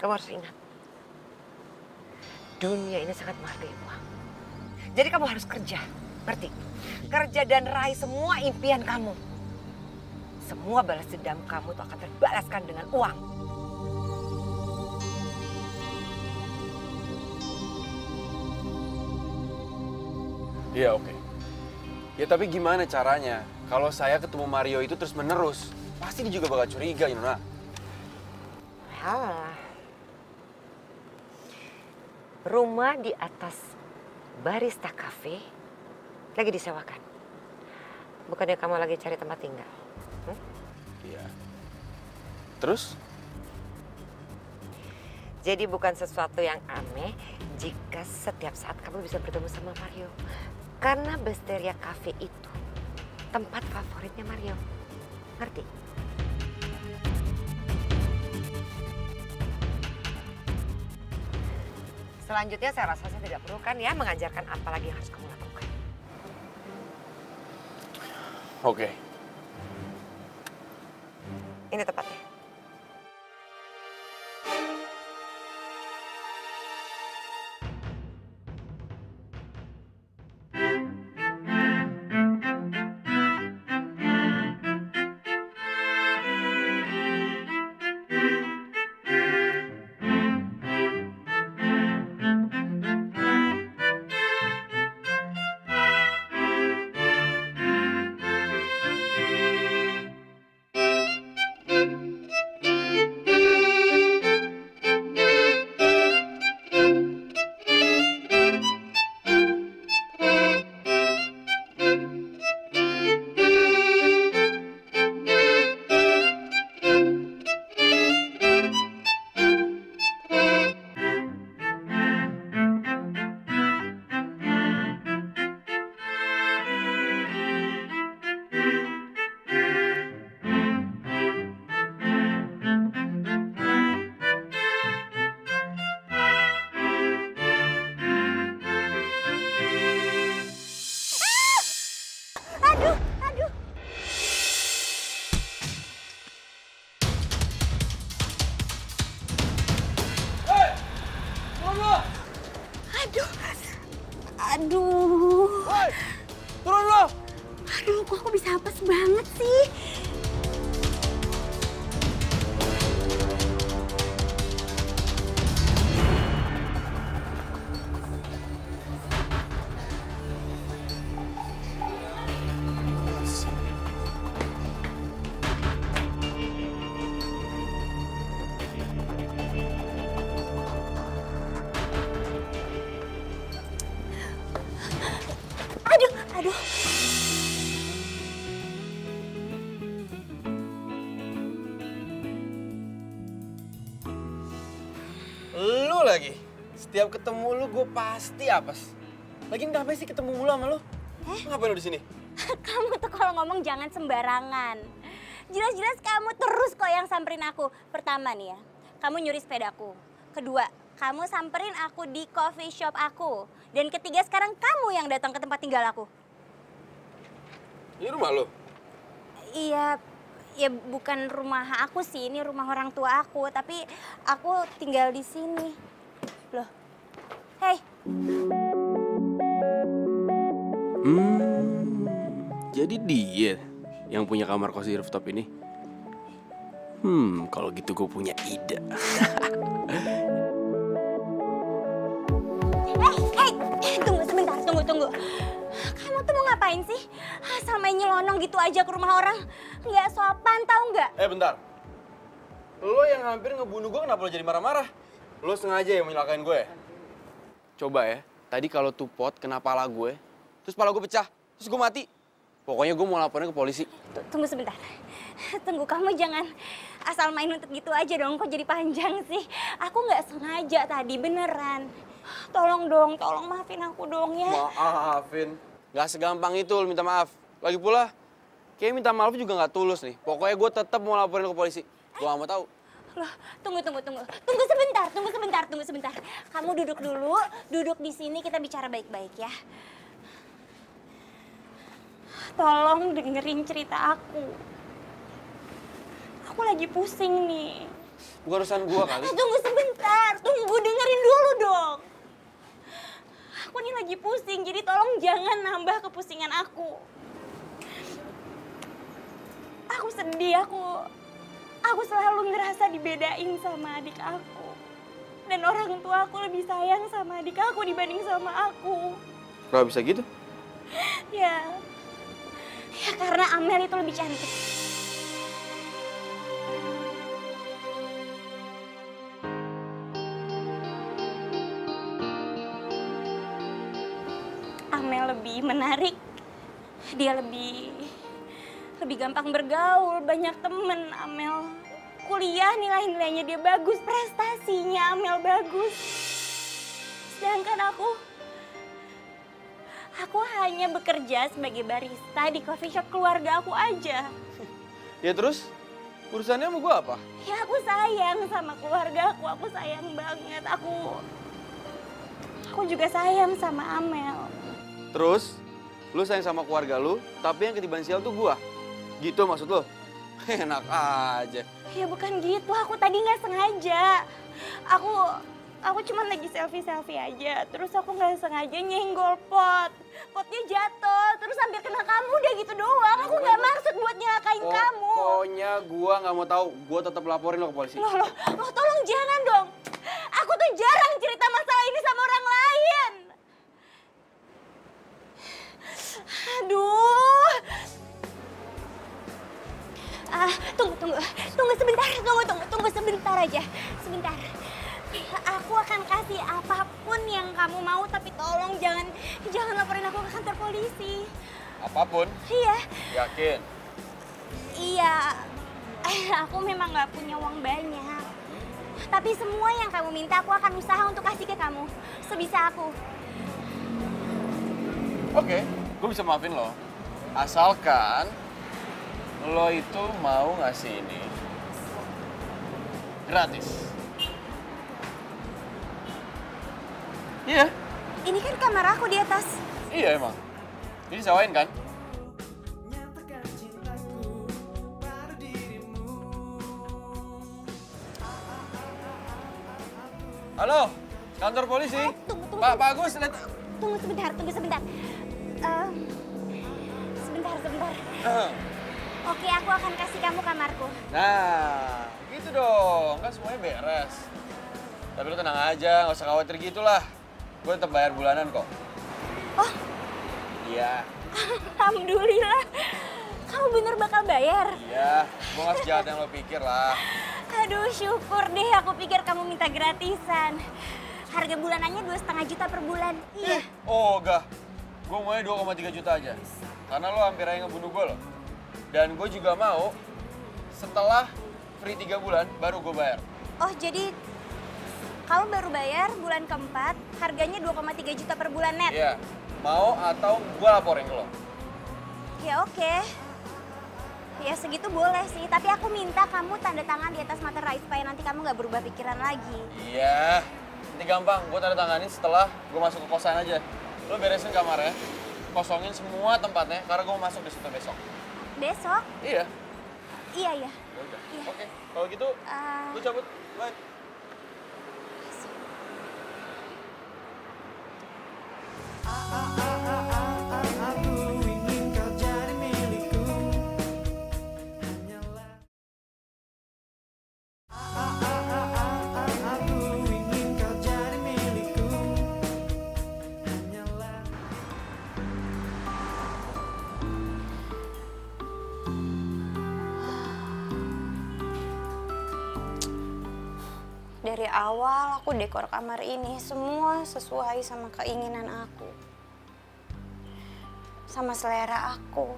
Kamu harus ingat. Dunia ini sangat menghargai uang. Jadi kamu harus kerja, ngerti? Kerja dan raih semua impian kamu. Semua balas dendam kamu itu akan terbalaskan dengan uang. Iya, oke. Ya tapi gimana caranya? Kalau saya ketemu Mario itu terus menerus, pasti dia juga bakal curiga, Nona. Rumah di atas Barista Cafe lagi disewakan. Bukannya kamu lagi cari tempat tinggal? Iya. Terus? Jadi bukan sesuatu yang aneh jika setiap saat kamu bisa bertemu sama Mario. Karena Besteria Cafe itu tempat favoritnya Mario. Ngerti? Selanjutnya saya rasa saya tidak perlu kan ya mengajarkan apa lagi yang harus kamu lakukan. Oke. Ini tepatnya. Aduh. Woi, turun lo. Aduh, kok aku bisa apes banget sih? Aduh. Lu lagi. Setiap ketemu lu gue pasti apes. Lagian ngapain sih ketemu mulu sama lu? Ngapain lu di sini? Kamu tuh kalau ngomong jangan sembarangan. Jelas-jelas kamu terus kok yang samperin aku. Pertama nih ya, kamu nyuri sepedaku. Kedua, kamu samperin aku di coffee shop aku. Dan ketiga, sekarang kamu yang datang ke tempat tinggal aku. Ini rumah lu? Iya, ya bukan rumah aku sih, ini rumah orang tua aku. Tapi aku tinggal di sini. Loh, hei. Jadi dia yang punya kamar kos di rooftop ini? Kalau gitu gue punya ide. Hei, tunggu sebentar, tunggu. Kamu tuh mau ngapain sih? Asal main nyelonong gitu aja ke rumah orang. Nggak sopan, tau nggak? Bentar. Lo yang hampir ngebunuh gue kenapa lo jadi marah-marah? Lo sengaja yang menyelakain gue? Coba ya, tadi kalau tuh pot kena pala gue, terus pala gue pecah, terus gue mati. Pokoknya gue mau laporin ke polisi. Tunggu sebentar. Tunggu, kamu jangan asal main nuntut gitu aja dong. Kok jadi panjang sih? Aku nggak sengaja tadi, beneran. Tolong dong, tolong maafin aku dong ya. Maafin? Nggak segampang itu lo minta maaf. Lagi pula, Kayaknya minta maaf juga nggak tulus nih. Pokoknya gue tetap mau laporin ke polisi. Gue nggak mau tahu. Loh, tunggu sebentar. Kamu duduk dulu, duduk di sini kita bicara baik-baik ya. Tolong dengerin cerita aku. Aku lagi pusing nih. Bukan urusan gue kali. Tunggu sebentar, dengerin dulu dong. Aku nih lagi pusing, jadi tolong jangan nambah kepusingan aku. Aku sedih, aku selalu ngerasa dibedain sama adik aku. Dan orang tua aku lebih sayang sama adik aku dibanding sama aku. Kenapa bisa gitu? Ya karena Amel itu lebih cantik. Amel lebih menarik, dia lebih gampang bergaul, banyak temen. Amel kuliah nilai-nilainya dia bagus, prestasinya Amel bagus. Sedangkan aku hanya bekerja sebagai barista di coffee shop keluarga aku aja. Ya terus, urusannya sama gue apa? Ya aku sayang sama keluarga aku sayang banget. Aku juga sayang sama Amel. Terus, lu sayang sama keluarga lu, tapi yang ketiban sial tuh gua. Gitu maksud lu? Enak aja. Ya bukan gitu, aku tadi nggak sengaja. Aku cuma lagi selfie aja, terus aku nggak sengaja nyenggol pot. Potnya jatuh, terus hampir kena kamu, udah gitu doang. Aku nggak maksud buat nyelakain kamu. Pokoknya gua nggak mau tahu, gua tetap laporin lo ke polisi. Loh, tolong jangan dong. Aku tuh jarang cerita masalah ini sama orang lain. Aduh. Tunggu sebentar aja. Sebentar. Aku akan kasih apapun yang kamu mau, tapi tolong jangan laporin aku ke kantor polisi. Apapun? Iya. Yakin? Iya. Aku memang nggak punya uang banyak. Tapi semua yang kamu minta aku akan usaha untuk kasih ke kamu. Sebisa aku. Oke, gue bisa maafin lo. Asalkan lo itu mau ngasih ini gratis. Iya. Ini kan kamar aku di atas. Iya emang. Ini sewain kan? Halo, kantor polisi. Tunggu. Pak Agus, lihat. Tunggu sebentar. Sebentar. Oke, aku akan kasih kamu kamarku. Nah, gitu dong. Kan semuanya beres. Tapi lu tenang aja, nggak usah khawatir gitulah. Gue tetap bayar bulanan kok. Oh. Iya. Alhamdulillah. Kamu bener bakal bayar? Iya, gue nggak sejahat yang lo pikir lah. Aduh, syukur deh. Aku pikir kamu minta gratisan. Harga bulanannya 2,5 juta per bulan. Iya. Oh, enggak. Gue maunya 2,3 juta aja. Karena lo hampir aja ngebunuh gue loh. Dan gue juga mau setelah free 3 bulan baru gue bayar. Oh, jadi kamu baru bayar bulan keempat, harganya 2,3 juta per bulan net? Iya. Mau atau gue laporin ke lo? Ya oke. Ya segitu boleh sih, tapi aku minta kamu tanda tangan di atas materai supaya nanti kamu nggak berubah pikiran lagi. Iya. Nanti gampang, gue tanda tanganin setelah gue masuk ke kosan aja. Lo beresin kamarnya, kosongin semua tempatnya, karena gue mau masuk di situ besok. Besok? Iya. Iya. Ya udah. Oke. Kalau gitu, gue cabut. Bye. Dari awal aku dekor kamar ini semua sesuai sama keinginan aku. Sama selera aku.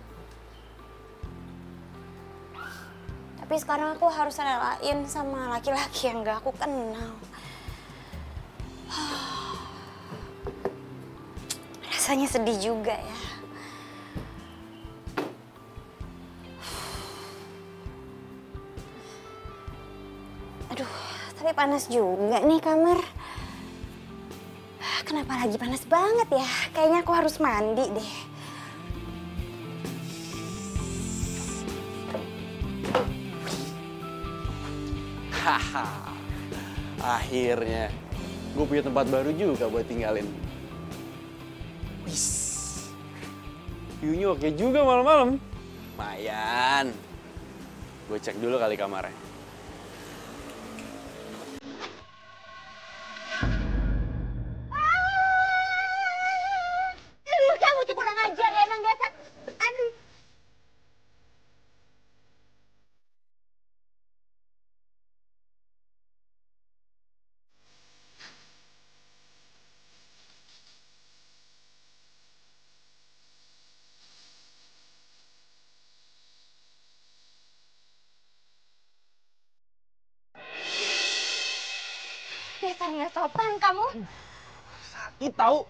Tapi sekarang aku harus relain sama laki-laki yang gak aku kenal. Rasanya sedih juga ya. Tapi panas juga nih kamar. Kenapa lagi panas banget ya? Kayaknya aku harus mandi deh. Haha, akhirnya gue punya tempat baru juga buat tinggalin. Wis, view-nya oke juga malam-malam. Lumayan. Gue cek dulu kali kamarnya. Kamu tuh kurang ajar ya, emang dasar. Aduh. Dasar nggak sopan kamu. Sakit tahu.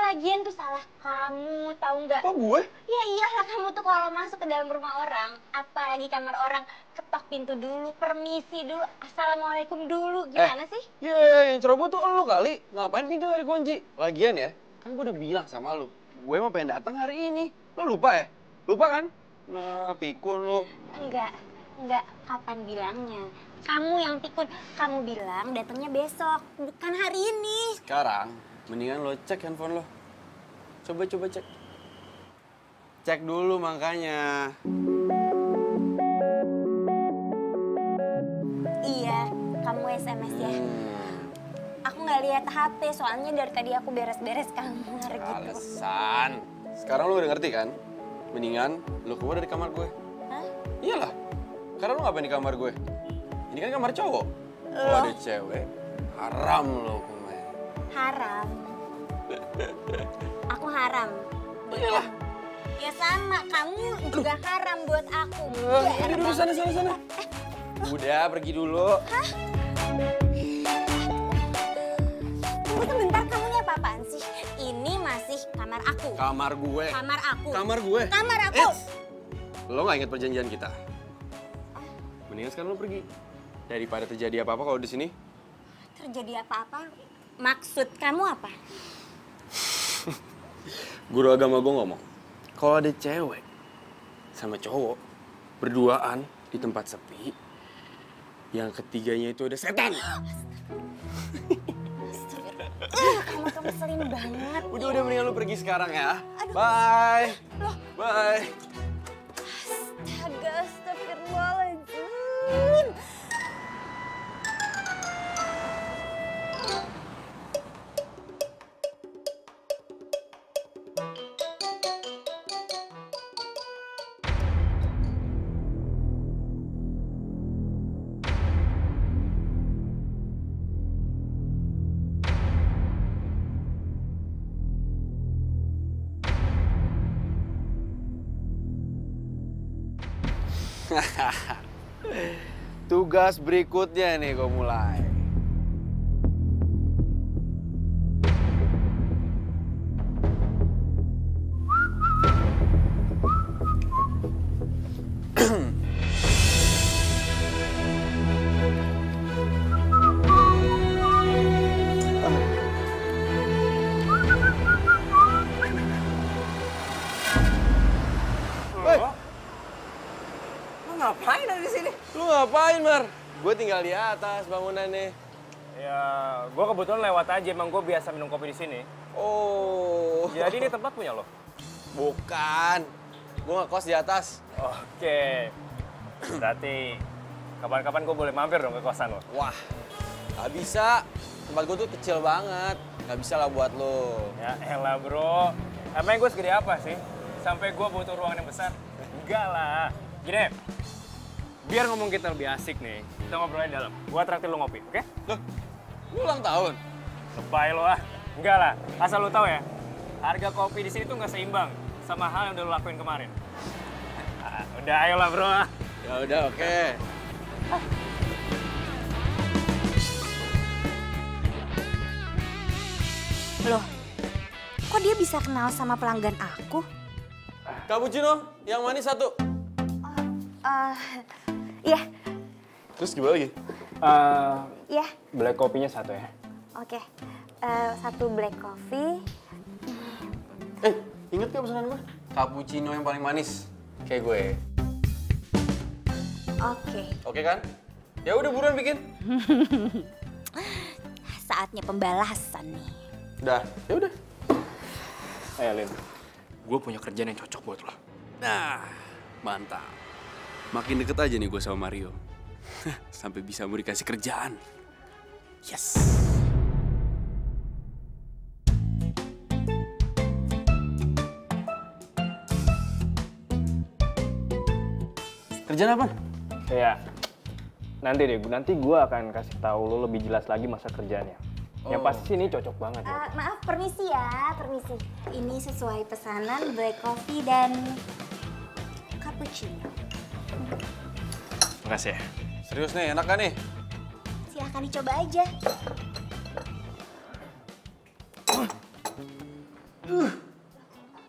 Lagian tuh salah kamu, tahu nggak? Kok gue? Ya iyalah, kamu tuh kalau masuk ke dalam rumah orang, apalagi kamar orang, ketok pintu dulu, permisi dulu, assalamualaikum dulu, gimana sih? Yang ceroboh tuh lu kali. Ngapain pintu dari kunci? Lagian ya, kan gue udah bilang sama lu. Gue mau pengen datang hari ini. Lu lupa ya? Lupa kan? Nah, pikun lu. Enggak, kapan bilangnya? Kamu yang pikun, kamu bilang datangnya besok, bukan hari ini. Sekarang, mendingan lo cek handphone lo. Coba cek. Cek dulu makanya. Iya, kamu SMS ya. Aku nggak lihat HP, soalnya dari tadi aku beres-beres kamar gitu. Alasan. Sekarang lo udah ngerti kan? Mendingan lo keluar dari kamar gue. Hah? Iyalah. Karena lo ngapain di kamar gue? Ini kan kamar cowok. Kalau ada cewek, haram lo kemarin. Haram. Aku haram. Iyalah. Ya sama, kamu juga haram buat aku. Udah dulu sana. Udah, pergi dulu. Hah? Tunggu sebentar, kamu ini apa-apaan sih? Ini masih kamar aku. Kamar gue. Kamar aku. Kamar gue. Kamar aku. Lo nggak inget perjanjian kita? Mendingan sekarang lo pergi. Daripada terjadi apa-apa kalau di sini. Terjadi apa-apa? Maksud kamu apa? Guru agama gue ngomong, kalau ada cewek sama cowok berduaan di tempat sepi, yang ketiganya itu ada setan. Kamu tuh ngeselin banget. Udah mendingan lu pergi sekarang ya. Bye. Bye. Astaga, astagfirullahaladzim. Tugas berikutnya nih gue mulai. Ngapain ada di sini? Lu ngapain, Mar? Gue tinggal di atas bangunannya. Ya, gue kebetulan lewat aja. Emang gue biasa minum kopi di sini. Oh. Jadi ini tempat punya lo? Bukan. Gue ngekos di atas. Oke. Berarti kapan-kapan gue boleh mampir dong ke kosan lo? Wah, gak bisa. Tempat gue tuh kecil banget. Gak bisa lah buat lo. Ya elah bro. Emang gue segede apa sih? Sampai gue butuh ruangan yang besar? Enggak lah. Gini, biar ngomong kita lebih asik nih, kita ngobrolnya di dalam. Gua traktir lo ngopi, oke? Loh, lu ulang tahun? Lebay lo ah. Enggak lah, asal lo tahu ya, harga kopi di sini tuh nggak seimbang sama hal yang udah lo lakuin kemarin. Udah, ayolah bro. Ya udah, oke. Loh, kok dia bisa kenal sama pelanggan aku? Cappuccino, yang manis satu. Iya. Terus gimana lagi? Iya. Black kopinya 1 ya. Oke. 1 black coffee. Ingat gak pesanan gue? Cappuccino yang paling manis. Kayak gue. Oke. Oke kan? Ya udah buruan bikin. Saatnya pembalasan nih. Udah, ya udah. Ayo Lin, gue punya kerjaan yang cocok buat lo. Nah, mantap. Makin deket aja nih gue sama Mario. Sampai bisa mau dikasih kerjaan. Yes. Kerjaan apa? Ya, nanti gue akan kasih tahu lo lebih jelas lagi masa kerjaannya. Yang pasti ini cocok banget. Maaf, permisi ya, permisi. Ini sesuai pesanan black coffee dan cappuccino. Makasih ya. Serius nih, enak kan nih? Silahkan dicoba aja.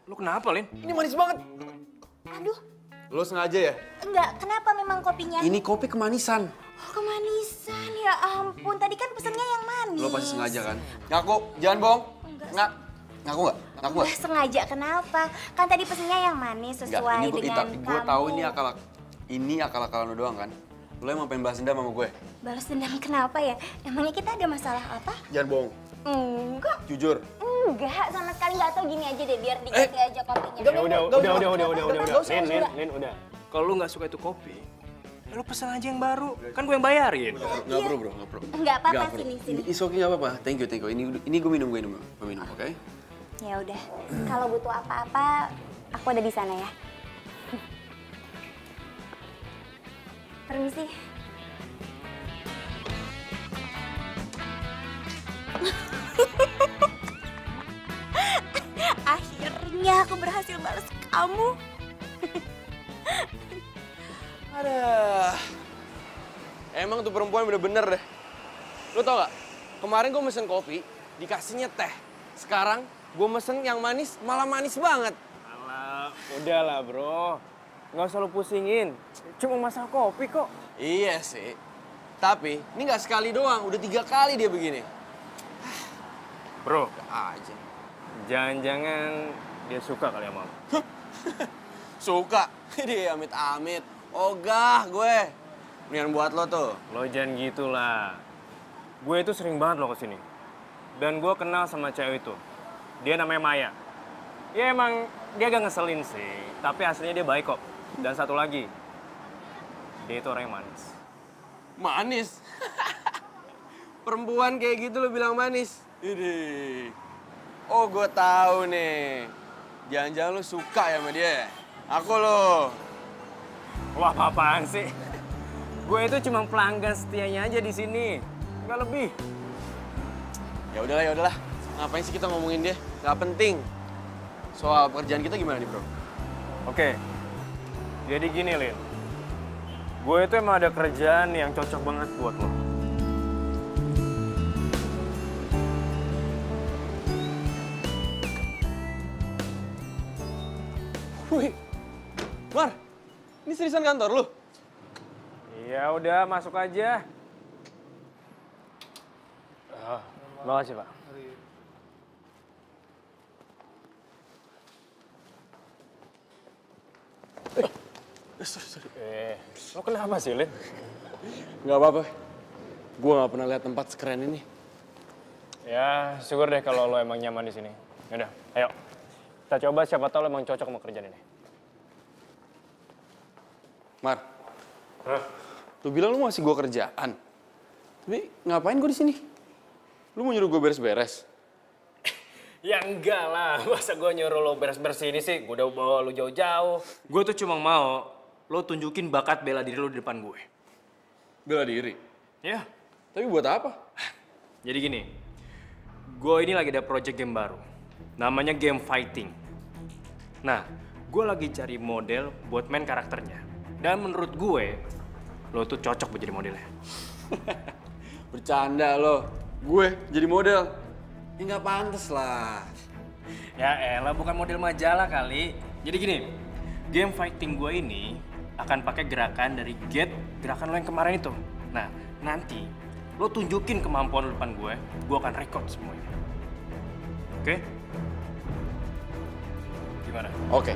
Lo kenapa, Lin? Ini manis banget. Aduh. Lo sengaja ya? Enggak, kenapa memang kopinya? Ini kopi kemanisan. Oh, kemanisan, ya ampun. Tadi kan pesennya yang manis. Lo pasti sengaja kan? Ngaku, jangan bohong. Ngaku nggak? Ngaku nggak? Enggak sengaja, kenapa? Kan tadi pesennya yang manis sesuai dengan kamu. Gue tahu ini akal-akalan lo doang kan? Lo emang pengen balas dendam sama gue? Balas dendam kenapa ya? Emangnya kita ada masalah apa? Jangan bohong. Enggak. Jujur. Enggak, sama sekali nggak tahu. Gini aja deh, biar diganti aja kopinya. Udah. Lin, udah. Kalau lu nggak suka itu kopi, ya lu pesen aja yang baru. Kan gue yang bayarin. Nggak perlu, bro. Nggak perlu. Enggak apa-apa, sini. It's okay, nggak apa-apa. Thank you. Ini gue minum, oke? Ya udah. Kalau butuh apa-apa, aku ada di sana ya. Permisi. Akhirnya aku berhasil balas kamu. Aduh. Emang tuh perempuan bener-bener deh. Lo tau gak? Kemarin gue mesen kopi, dikasihnya teh. Sekarang gue mesen yang manis, malah manis banget. Alah, udahlah bro. Nggak usah lo pusingin. Cuma masalah kopi kok. Iya sih. Tapi ini nggak sekali doang, udah 3 kali dia begini. Bro, aja. Jangan-jangan dia suka kali sama lo. Suka? Dia amit-amit. Ogah gue. Mendingan buat lo tuh. Lo jangan gitulah. Gue itu sering banget lo kesini. Dan gue kenal sama cewek itu. Dia namanya Maya. Ya emang dia agak ngeselin sih. Tapi aslinya dia baik kok. Dan satu lagi. Dia itu orang yang manis. Manis? Perempuan kayak gitu lo bilang manis? Ini. Oh, gue tahu nih. Jangan-jangan lo suka ya sama dia. Aku lo. Wah, apaan sih? Gue itu cuma pelanggan setianya aja di sini. Nggak lebih. Ya udahlah. Ngapain sih kita ngomongin dia? Nggak penting. Soal pekerjaan kita gimana nih, bro? Oke. Jadi gini, Lin. Gue itu emang ada kerjaan yang cocok banget buat lo. Wih, Mar, ini seriusan kantor lu? Ya udah, masuk aja. Makasih, Pak. Sorry. Lo kenapa sih, Lin? Nggak apa-apa. Gue nggak pernah lihat tempat sekeren ini. Ya, syukur deh kalau lo emang nyaman di sini. Yaudah, ayo. Kita coba siapa tahu lo emang cocok sama kerjaan ini. Mar, lu bilang lu ngasih gue kerjaan. Tapi ngapain gue di sini? Lu mau nyuruh gue beres-beres? Ya enggak lah, masa gue nyuruh lo beres-beres ini sih? Gue udah bawa lo jauh-jauh. Gue tuh cuma mau lo tunjukin bakat bela diri lo di depan gue. Bela diri? Ya. Tapi buat apa? Jadi gini, gue ini lagi ada project game baru. Namanya game fighting. Nah, gue lagi cari model buat main karakternya. Dan menurut gue, lo tuh cocok buat jadi modelnya. Bercanda lo. Gue jadi model? Ya nggak pantas lah. Ya elah, bukan model majalah kali. Jadi gini, game fighting gue ini akan pakai gerakan dari gerakan lo yang kemarin itu. Nah, nanti lo tunjukin kemampuan lo depan gue akan record semuanya. Oke? Gimana? Oke.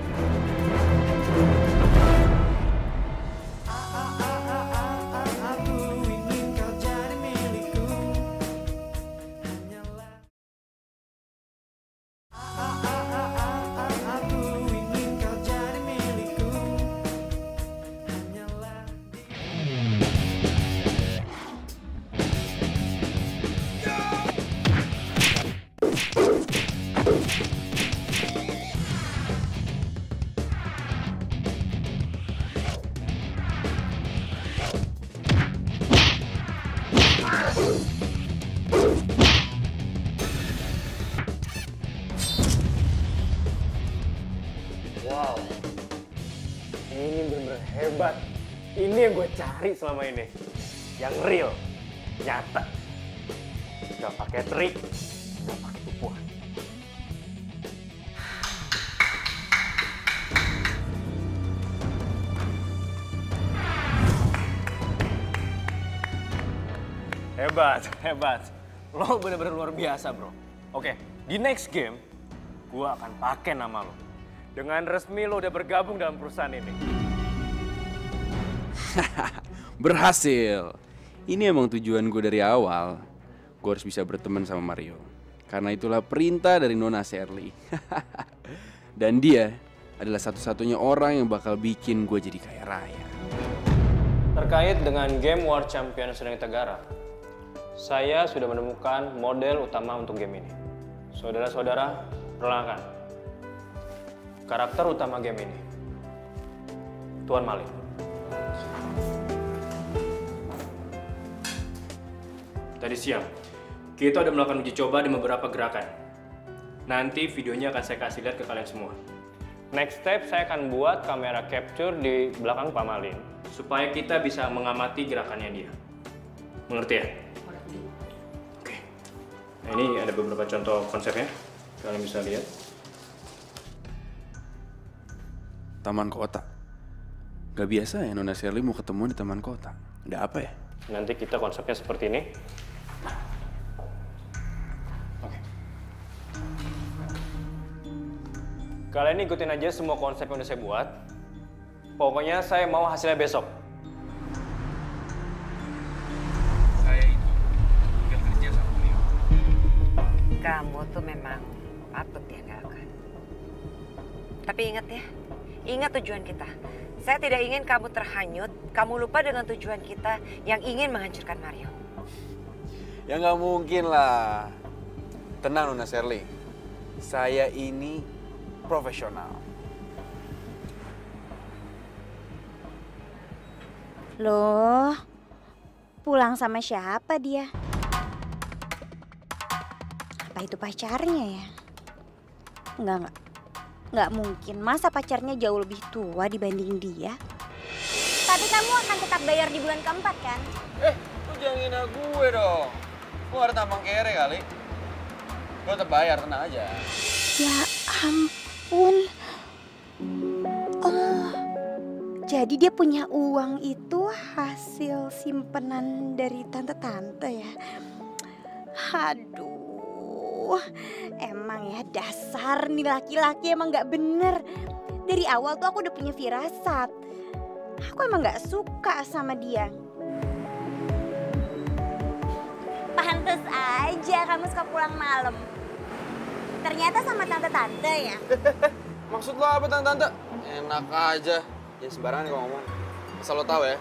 Wow, ini bener-bener hebat. Ini yang gue cari selama ini. Yang real, nyata. Gak pakai trik, gak pakai tipuan. Hebat, hebat. Lo bener-bener luar biasa, bro. Oke, di next game, gue akan pakai nama lo. Dengan resmi lo udah bergabung dalam perusahaan ini. Berhasil. Ini emang tujuan gue dari awal. Gue harus bisa berteman sama Mario. Karena itulah perintah dari Nona Shirley. Dan dia adalah satu-satunya orang yang bakal bikin gue jadi kaya raya. Terkait dengan game World Champion Serenity Tegara, saya sudah menemukan model utama untuk game ini. Saudara-saudara, perkenalkan. Karakter utama game ini, Tuan Malin. Tadi siang, kita udah melakukan uji coba di beberapa gerakan. Nanti videonya akan saya kasih lihat ke kalian semua. Next step, saya akan buat kamera capture di belakang Pak Malin, supaya kita bisa mengamati gerakannya dia. Mengerti ya? Oke. Nah, ini ada beberapa contoh konsepnya, kalian bisa lihat. Taman kota. Gak biasa ya Nona Shirley mau ketemu di taman kota. Ada apa ya? Nanti kita konsepnya seperti ini. Oke. Kalian ikutin aja semua konsep yang udah saya buat. Pokoknya saya mau hasilnya besok. Saya itu tinggal kerja sama beliau. Kamu tuh memang patut diandalkan. Tapi ingat ya, ingat tujuan kita. Saya tidak ingin kamu terhanyut, kamu lupa dengan tujuan kita yang ingin menghancurkan Mario. Ya nggak mungkin lah. Tenang Nona Shirley. Saya ini profesional. Loh, pulang sama siapa dia? Apa itu pacarnya ya? Enggak. Nggak mungkin, masa pacarnya jauh lebih tua dibanding dia? Tapi kamu akan tetap bayar di bulan keempat kan? Lu jangan ngina gue dong. Lu ada tampang kere kali. Gue tetap bayar, tenang aja. Ya ampun. Oh, jadi dia punya uang itu hasil simpenan dari tante-tante ya? Aduh. Emang ya dasar nih laki-laki emang gak bener. Dari awal tuh aku udah punya firasat. Aku emang gak suka sama dia. Pantes aja kamu suka pulang malam. Ternyata sama tante-tante ya. Maksud lo apa tante-tante? Enak aja. Ya sembarangan nih kalau ngomong. Asal lo tahu ya,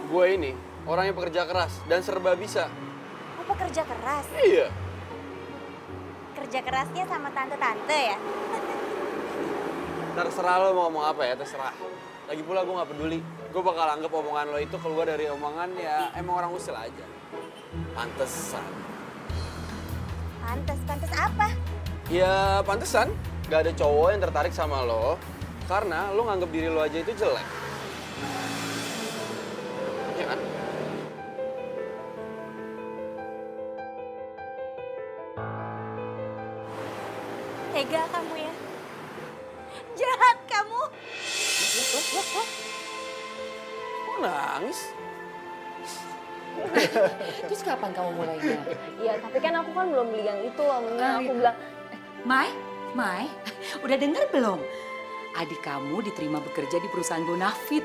gue ini orang yang pekerja keras dan serba bisa. Oh, pekerja keras? Iya. Kerja kerasnya sama tante-tante ya? Terserah lo mau ngomong apa ya, terserah. Lagi pula gue gak peduli. Gue bakal anggap omongan lo itu keluar dari omongan ya emang orang usil aja. Pantesan. Pantes apa? Ya pantesan. Gak ada cowok yang tertarik sama lo karena lo nganggap diri lo aja itu jelek. Ya kan? Tega kamu ya? Jahat kamu! Kok nangis? Terus kapan kamu mulainya? Iya, tapi kan aku kan belum beli yang itu. Akhirnya aku bilang, Mai, udah dengar belum? Adik kamu diterima bekerja di perusahaan Bonafit.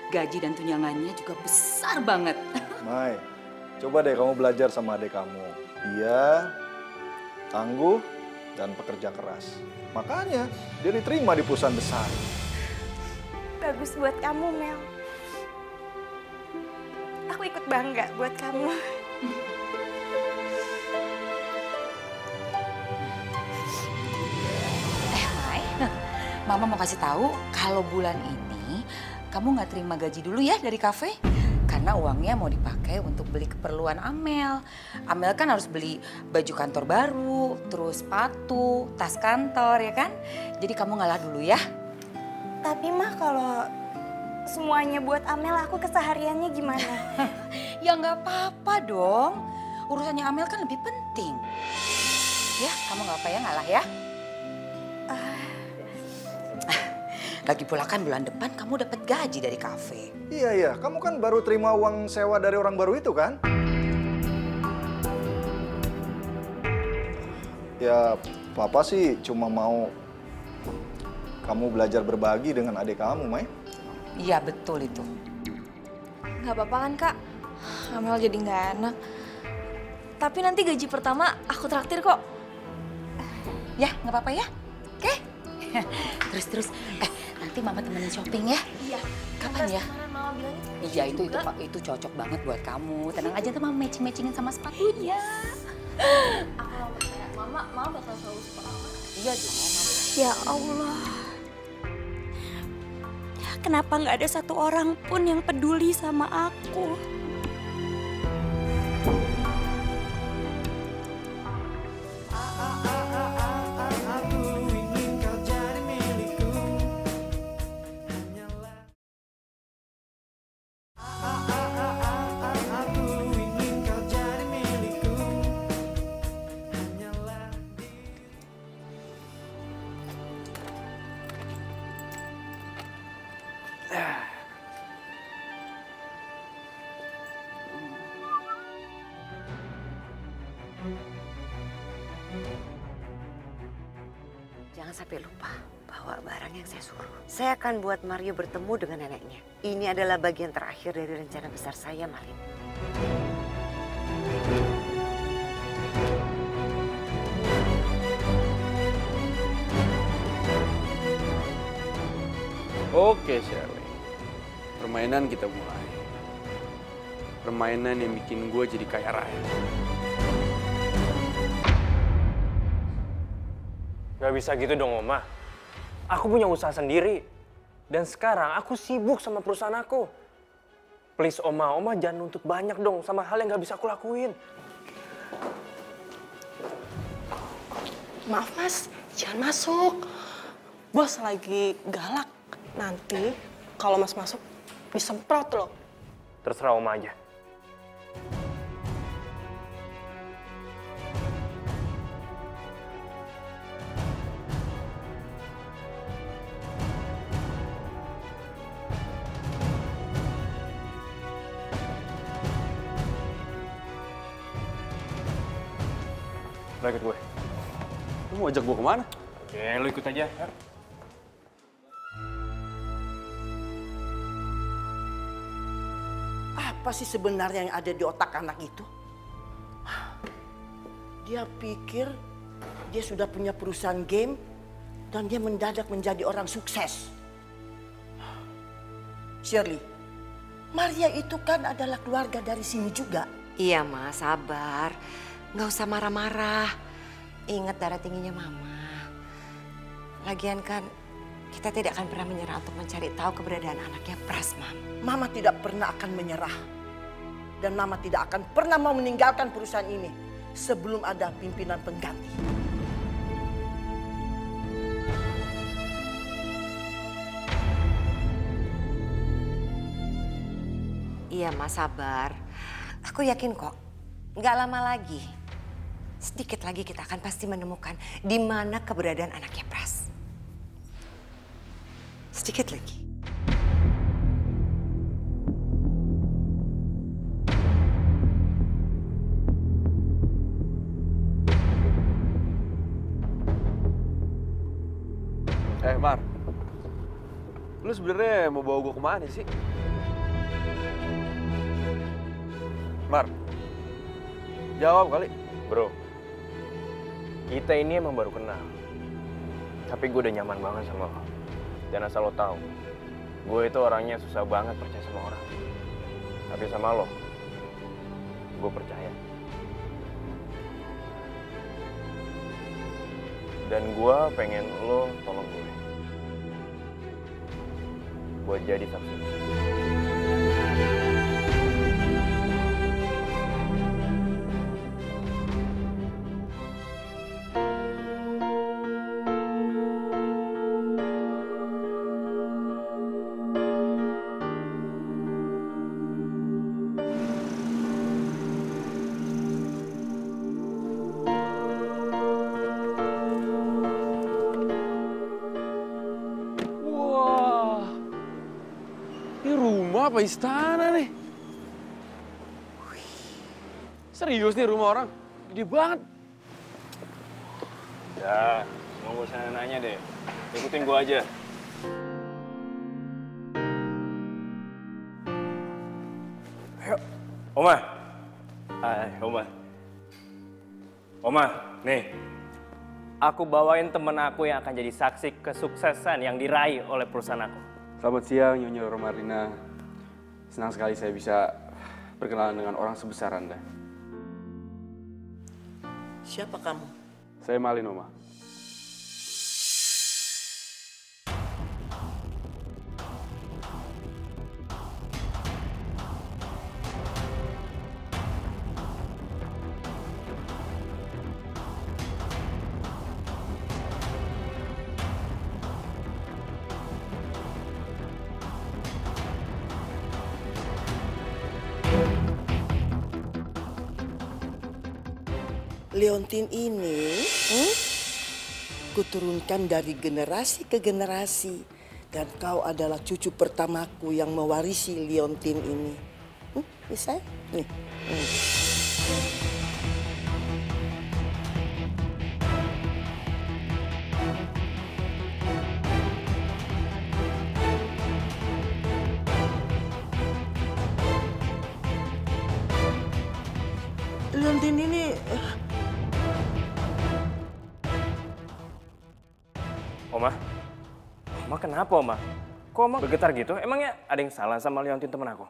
Gaji dan tunjangannya juga besar banget. Mai, coba deh kamu belajar sama adik kamu. Dia tangguh dan pekerja keras. Makanya dia diterima di perusahaan besar. bagus buat kamu, Mel. Aku ikut bangga buat kamu. Mai, Mama mau kasih tahu kalau bulan ini kamu nggak terima gaji dulu ya dari kafe. Karena uangnya mau dipakai untuk beli keperluan Amel. Amel kan harus beli baju kantor baru, terus sepatu, tas kantor ya kan. Jadi kamu ngalah dulu ya. Tapi mah kalau semuanya buat Amel, aku kesehariannya gimana? Ya nggak apa-apa dong. Urusannya Amel kan lebih penting. Ya, kamu nggak apa ya ngalah ya. Lagi pula kan bulan depan kamu dapat gaji dari kafe. Iya, kamu kan baru terima uang sewa dari orang baru itu kan? Ya, Papa sih cuma mau kamu belajar berbagi dengan adik kamu, Mai. Iya, betul itu. Nggak apa-apa kan, Kak? Amel jadi nggak enak. Tapi nanti gaji pertama aku traktir kok. Ya, nggak apa-apa ya. Oke? Terus. Nanti Mama temenin shopping ya. Iya. Kapan ya? Mama bilangnya Iya, itu cocok banget buat kamu. Tenang aja tuh Mama matching-matchingin sama sepatunya. Mama bakal selalu support aku. Iya dong. Ya Allah. Kenapa nggak ada satu orang pun yang peduli sama aku? Jangan sampai lupa bawa barang yang saya suruh. Saya akan buat Mario bertemu dengan neneknya. Ini adalah bagian terakhir dari rencana besar saya, Malin. Oke, Shirley. Permainan kita mulai. Permainan yang bikin gue jadi kaya raya. Gak bisa gitu dong, Oma. Aku punya usaha sendiri. Dan sekarang aku sibuk sama perusahaan aku. Please, Oma jangan nuntut banyak dong sama hal yang gak bisa aku lakuin. Maaf, Mas. Jangan masuk. Bos lagi galak. Nanti kalau Mas masuk, disemprot loh. Terserah Oma aja. Lo ikut gue. Lu mau ajak gue kemana? Oke, lo ikut aja. Ya. Apa sih sebenarnya yang ada di otak anak itu? Dia pikir dia sudah punya perusahaan game dan dia mendadak menjadi orang sukses. Shirley, Maria itu kan adalah keluarga dari sini juga. Iya, Ma, sabar. Nggak usah marah-marah. Ingat darah tingginya Mama. Lagian kan kita tidak akan pernah menyerah untuk mencari tahu keberadaan anaknya Pras, Mam. Mama tidak pernah akan menyerah. Dan Mama tidak akan pernah mau meninggalkan perusahaan ini sebelum ada pimpinan pengganti. Iya, Ma, sabar. Aku yakin kok, nggak lama lagi. Sedikit lagi kita akan pasti menemukan di mana keberadaan anaknya Pras. Sedikit lagi. Mar. Lu sebenarnya mau bawa gue kemana sih? Mar, jawab kali. Bro, kita ini emang baru kenal. Tapi gue udah nyaman banget sama lo. Dan asal lo tahu, gue itu orangnya susah banget percaya sama orang. Tapi sama lo, gue percaya. Dan gue pengen lo tolong gue buat jadi saksi. Apa istana nih? Serius nih rumah orang? Gede banget. Ya, mau gue sana nanya deh. Ikutin gue aja. Ayo, Oma. Oma. Oma, nih. Aku bawain temen aku yang akan jadi saksi kesuksesan yang diraih oleh perusahaan aku. Selamat siang, Nyonya Romarina. Senang sekali saya bisa berkenalan dengan orang sebesar Anda. Siapa kamu? Saya Malin, Oma. Leontin ini kuturunkan dari generasi ke generasi. Dan kau adalah cucu pertamaku yang mewarisi Leontin ini. Bisa? Nih. Leontin ini... Oma? Oma kenapa, Oma? Kok Oma bergetar gitu? Emangnya ada yang salah sama Leontin temen aku?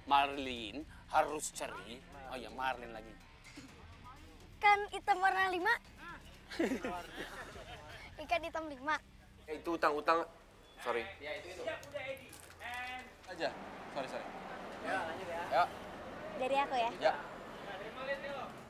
Marlin harus cari. Oh ya, Marlin lagi. Ikan hitam warna 5. Ikan hitam 5. Itu utang-utang. Sorry. Ya, itu. Aja. Sorry. Ya, lanjut ya. Ya. Dari aku ya? Ya. Terima lihat yuk.